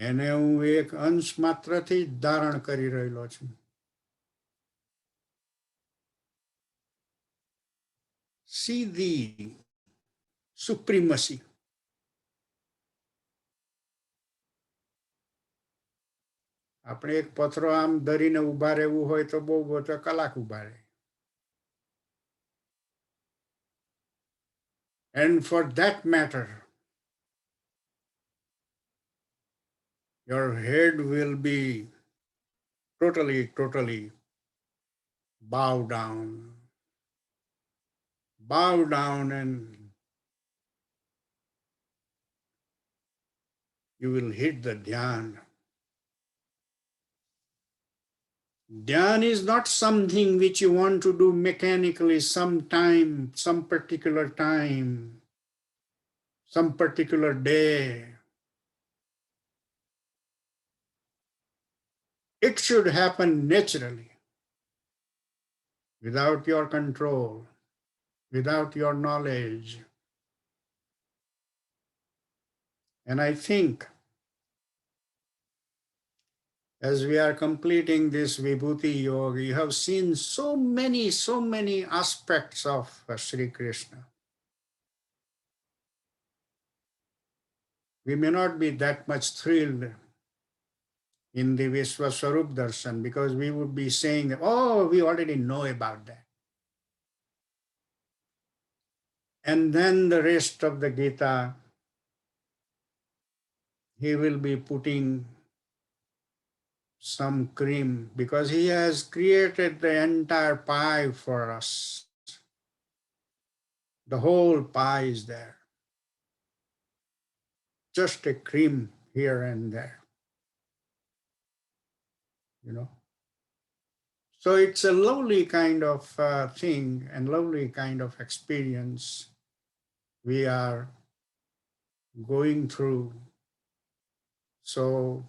એને હું એક અંશ માત્રથી ધારણ કરી રહેલો છું. See the supremacy. આપણે એક પથરો આમ ધરીને ઉભા રહેવું હોય તો બહુ કલાક ઉભા રહે. And for that matter, your head will be totally bow down, and you will hit the dhyan. Dhyan is not something which you want to do mechanically sometime, some particular time, some particular day. It should happen naturally, without your control, without your knowledge. And I think as we are completing this Vibhuti Yoga, you have seen so many aspects of Sri Krishna. We may not be that much thrilled in the Vishwaswarup Darshan, because we would be saying that, oh, we already know about that. And then the rest of the Gita, he will be putting some cream, because he has created the entire pie for us. The whole pie is there. Just a cream here and there, you know. So it's a lovely kind of thing and lovely kind of experience we are going through. So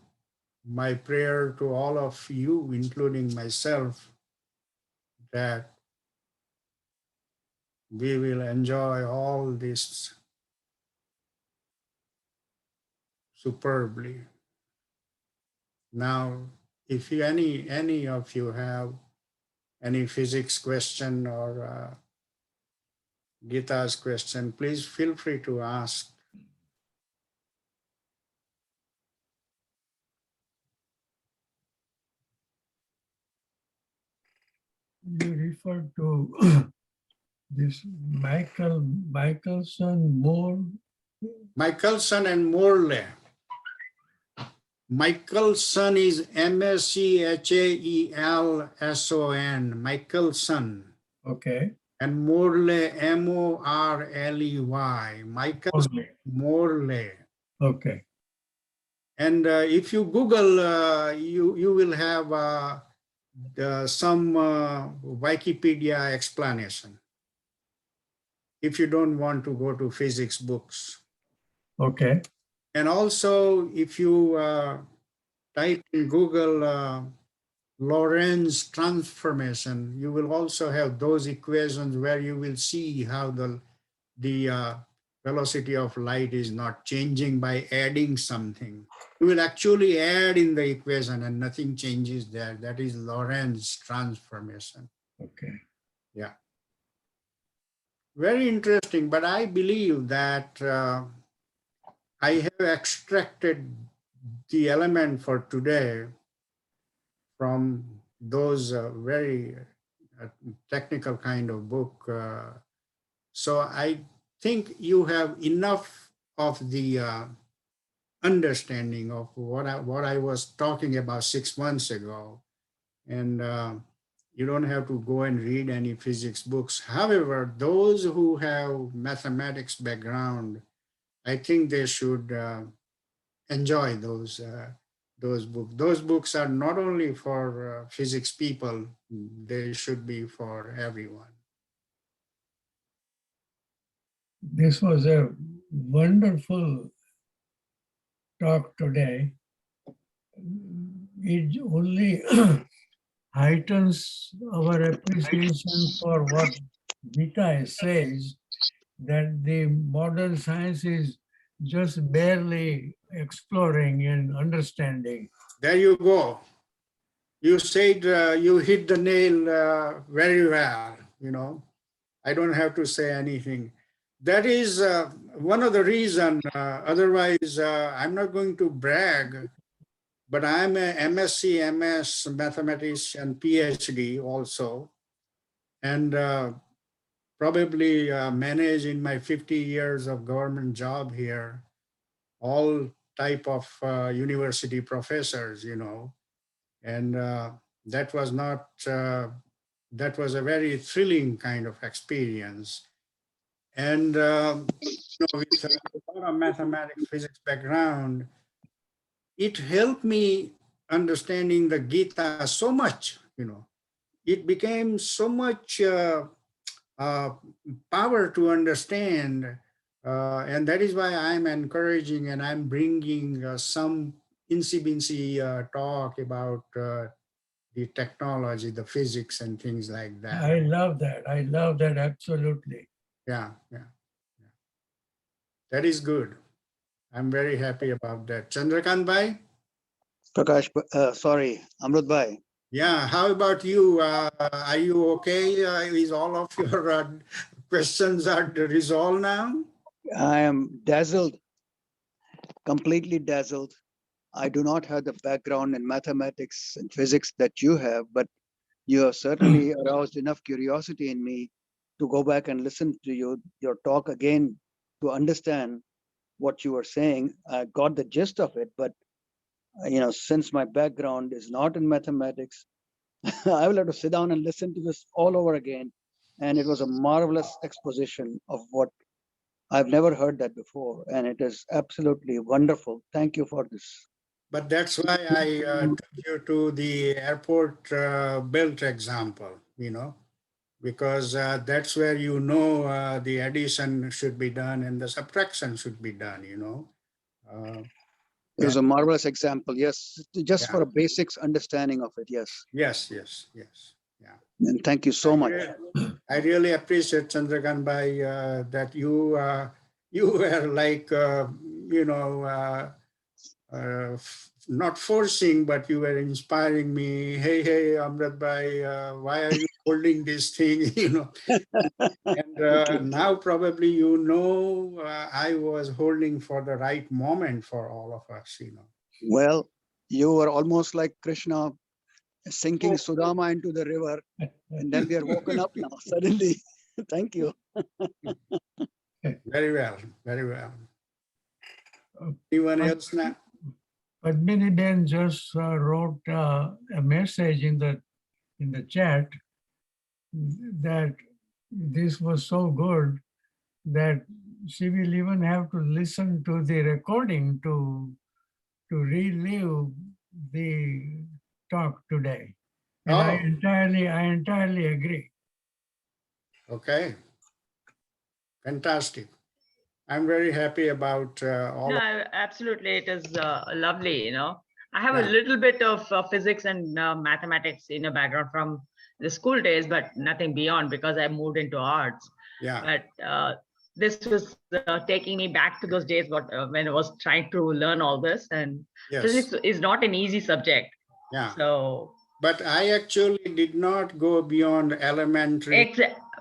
my prayer to all of you, including myself, that we will enjoy all this superbly. Now, if you, any of you have any physics question or Gita's question, please feel free to ask. You refer to this Michelson Moore. Michelson and Morley. Michelson is Mscheelson, Michelson. Okay. And Morley, Morley, Michelson Morley. Okay. And if you Google, you will have some Wikipedia explanation, if you don't want to go to physics books. Okay. And also, if you type in Google Lorentz transformation, you will also have those equations where you will see how the velocity of light is not changing by adding something. You will actually add in the equation and nothing changes there. That is Lorentz transformation. Okay. Yeah. Very interesting, but I believe that I have extracted the element for today from those very technical kind of book. So I think you have enough of the understanding of what I was talking about 6 months ago. And you don't have to go and read any physics books. However, those who have mathematics background, I think they should enjoy those books. Those books are not only for physics people, they should be for everyone. This was a wonderful talk today. It only heightens our appreciation for what Gita says, that the modern science is just barely exploring and understanding. There you go. You said you hit the nail very well, you know. I don't have to say anything. That is one of the reason, otherwise I'm not going to brag, but I'm a MSc, MS mathematics and PhD also. And probably manage in my 50 years of government job here, all type of university professors, you know. And that was not, that was a very thrilling kind of experience. And you know, with a lot of mathematics, physics background, it helped me understanding the Gita so much, you know. It became so much uh, power to understand. And that is why I'm encouraging and I'm bringing some incy talk about the technology, the physics and things like that. I love that. I love that absolutely. Yeah, yeah. That is good. I'm very happy about that. Chandrakant Bhai? Prakash, Amrut Bhai. Yeah, how about you? Are you okay? Is all of your questions are resolved now? I am dazzled, completely dazzled I do not have the background in mathematics and physics that you have, but you have certainly aroused enough curiosity in me to go back and listen to your talk again to understand what you were saying. I got the gist of it, but since my background is not in mathematics, I will have to sit down and listen to this all over again. And it was a marvelous exposition of what I've never heard that before. And it is absolutely wonderful. Thank you for this. But that's why I took you to the airport belt example, because that's where the addition should be done and the subtraction should be done. Uh, It was and a marvelous example. Yes, just yeah, for a basics understanding of it. Yes. yes, yes, yes. Yeah. And thank you so I, much. I really appreciate Chandrakant Bhai that you were like not forcing, but you were inspiring me. Hey, Amrit Bhai, why are you holding this thing? And Thank you. now probably I was holding for the right moment for all of us. Well, you were almost like Krishna sinking Sudama into the river, and then we are woken up now suddenly. Thank you. Very well, very well. Uh, Anyone else now? Padmini Ben just wrote a message in the chat that this was so good that she will even have to listen to the recording to relive the talk today. And I Oh, entirely agree. okay. Fantastic. I'm very happy about all No, of absolutely. It is lovely. I have a yeah. little bit of physics and mathematics in a background from the school days, but nothing beyond because I moved into arts. Yeah. But this was taking me back to those days when I was trying to learn all this. And Yes. physics is not an easy subject. Yeah. So But I actually did not go beyond elementary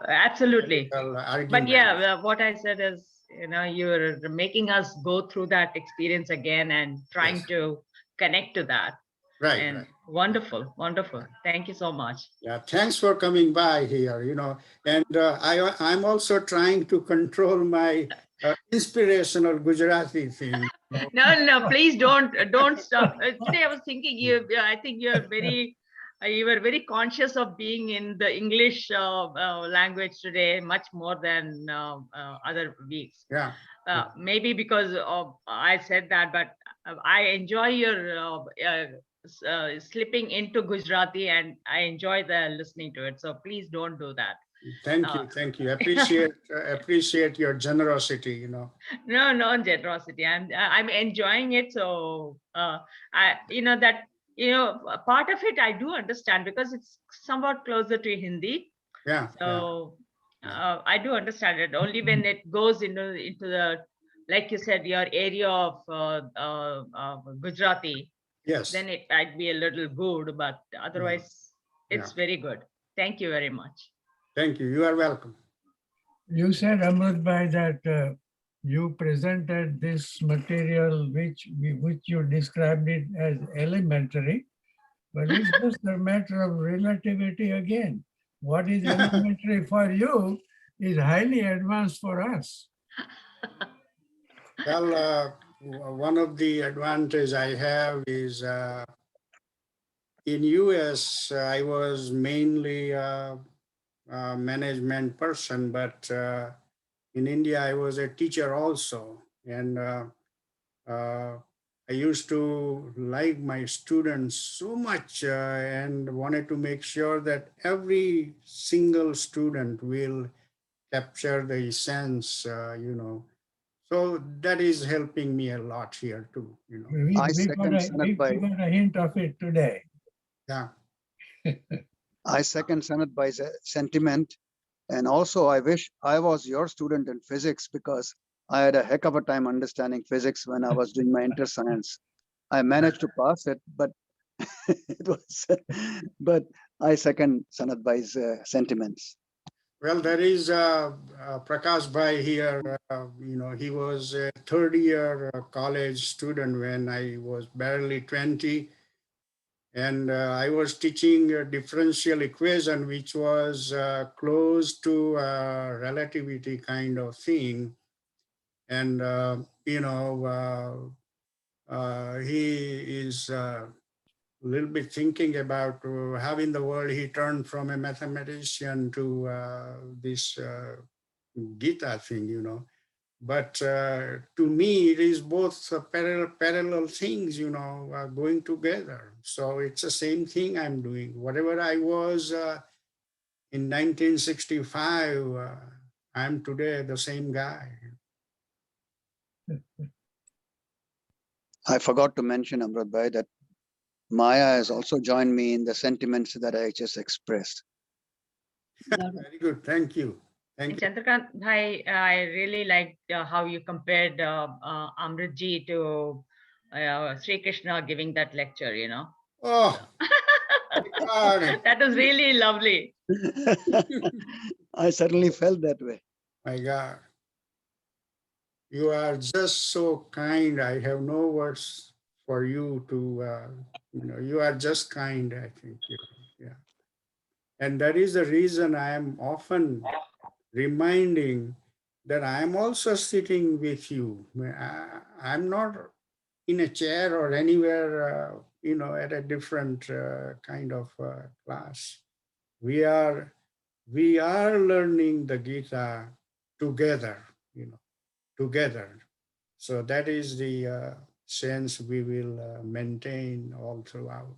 absolutely. argument. But yeah, what I said is, you're making us go through that experience again and trying Yes. to connect to that. Right, And right. wonderful, wonderful. Thank you so much. Yeah, thanks for coming by here, and I'm also trying to control my inspirational Gujarati thing. No, please don't stop. Today I was thinking I think you were very conscious of being in the English language today, much more than other weeks. Yeah. Maybe because I said that, but I enjoy your slipping into Gujarati, and I enjoy the listening to it. So please don't do that. Thank you. Appreciate your generosity. No generosity. I'm enjoying it. So part of it I do understand because it's somewhat closer to Hindi. Yeah. So I do understand it only when it goes into the, like you said, your area of Gujarati. Yes. Then it might be a little good, but otherwise it's very good. Thank you very much. Thank you. You are welcome. You said, Amrit Bhai, that you presented this material which you described it as elementary, but it's just a matter of relativity again. What is elementary for you is highly advanced for us. Well, one of the advantage I have is in US, I was mainly a management person, but in India, I was a teacher also. And I used to like my students so much and wanted to make sure that every single student will capture the essence, So that is helping me a lot here too, We got a hint of it today. Yeah. I second Sanat Bhai's sentiment. And also, I wish I was your student in physics because I had a heck of a time understanding physics when I was doing my inter-science. I managed to pass it, but it was. But I second Sanat Bhai's sentiments. Well, there is Prakash Bhai here. He was a third year college student when I was barely 20. And I was teaching a differential equation, which was close to relativity kind of thing. And, he is a little bit thinking about how in the world he turned from a mathematician to this Gita thing. But to me, it is both parallel things, going together. So it's the same thing I'm doing. Whatever I was in 1965, I'm today the same guy. I forgot to mention, Amrit Bhai, that Maya has also joined me in the sentiments that I just expressed. Very good. Thank you. And Thank you. Chandrakant Bhai, I really liked how you compared Amritji to Sri Krishna giving that lecture, Oh, God. That was really lovely. I certainly felt that way. My God. You are just so kind. I have no words for you to, you are just kind, I think. Yeah. And that is the reason I am often reminding that I am also sitting with you. I'm not in a chair or anywhere, at a different kind of class. We are learning the Gita together, together. So that is the sense we will maintain all throughout.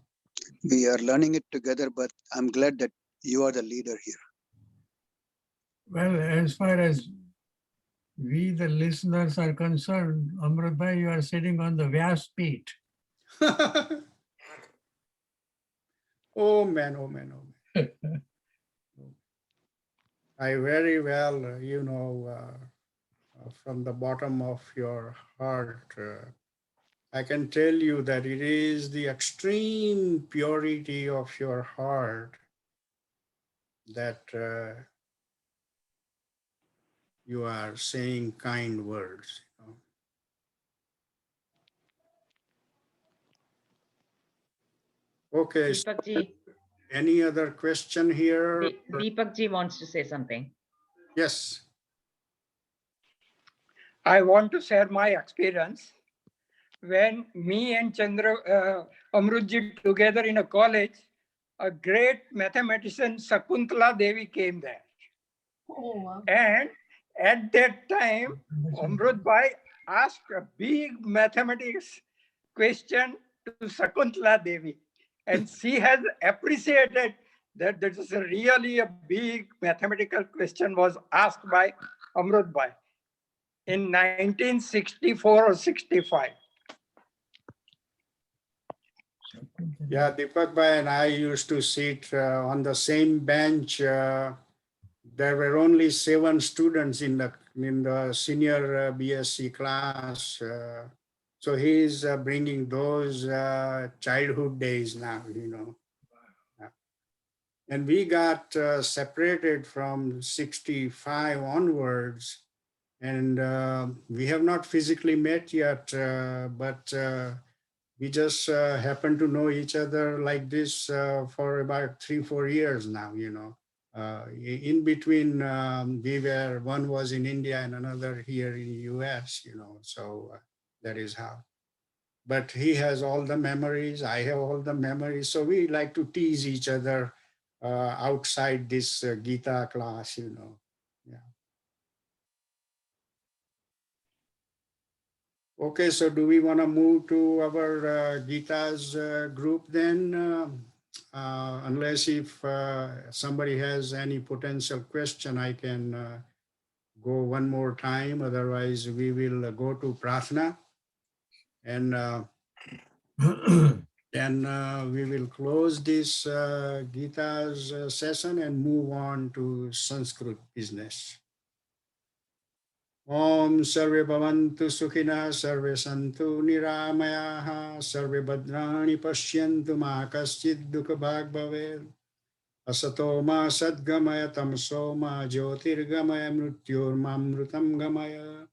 We are learning it together, but I'm glad that you are the leader here. Well, as far as we, the listeners, are concerned, Amrit Bhai, you are sitting on the Vyaspeeth. Oh man, oh man, oh man. I very well, from the bottom of your heart, I can tell you that it is the extreme purity of your heart that you are saying kind words. Okay, so Deepakji, any other question here? Deepakji wants to say something. Yes. I want to share my experience. When me and Amrutji together in a college, a great mathematician Sakuntala Devi came there. Oh, wow. And at that time, Amrut Bhai asked a big mathematics question to Sakuntala Devi. And she has appreciated that this is really a big mathematical question was asked by Amrut Bhai in 1964 or 65. Yeah, Deepak Bhai and I used to sit on the same bench. There were only 7 students in the senior BSc class. So he is bringing those childhood days now. And we got separated from 65 onwards. And we have not physically met yet, but we just happen to know each other like this for about 3-4 years now. In between, one was in India and another here in the US. So that is how. But he has all the memories, I have all the memories. So we like to tease each other outside this Gita class. Yeah. Okay, so do we want to move to our Gita's group then? Unless if somebody has any potential question, I can go one more time. Otherwise, we will go to Prarthana. And then we will close this Gita's session and move on to Sanskrit business. Om Sarve Bhavantu Sukhina Sarve Santu Niramayaha Sarve Bhadrani Pashyantu Ma Kaschid Dukha Bhag Bhavet Asato ma sadgamaya tamso ma jyotirgamaya mrityurmamrutam gamaya.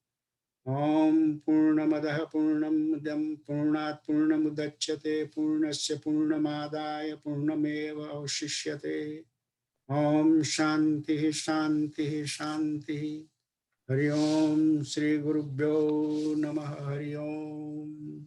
Om Purnamadaha Purnamidam Purnat Purnamudachyate Purnasya Purnamadaya Purnameva Avshishyate. Om Shanti Shanti Shanti. Hari Om Sri Gurubhyo Namaha Hari Om.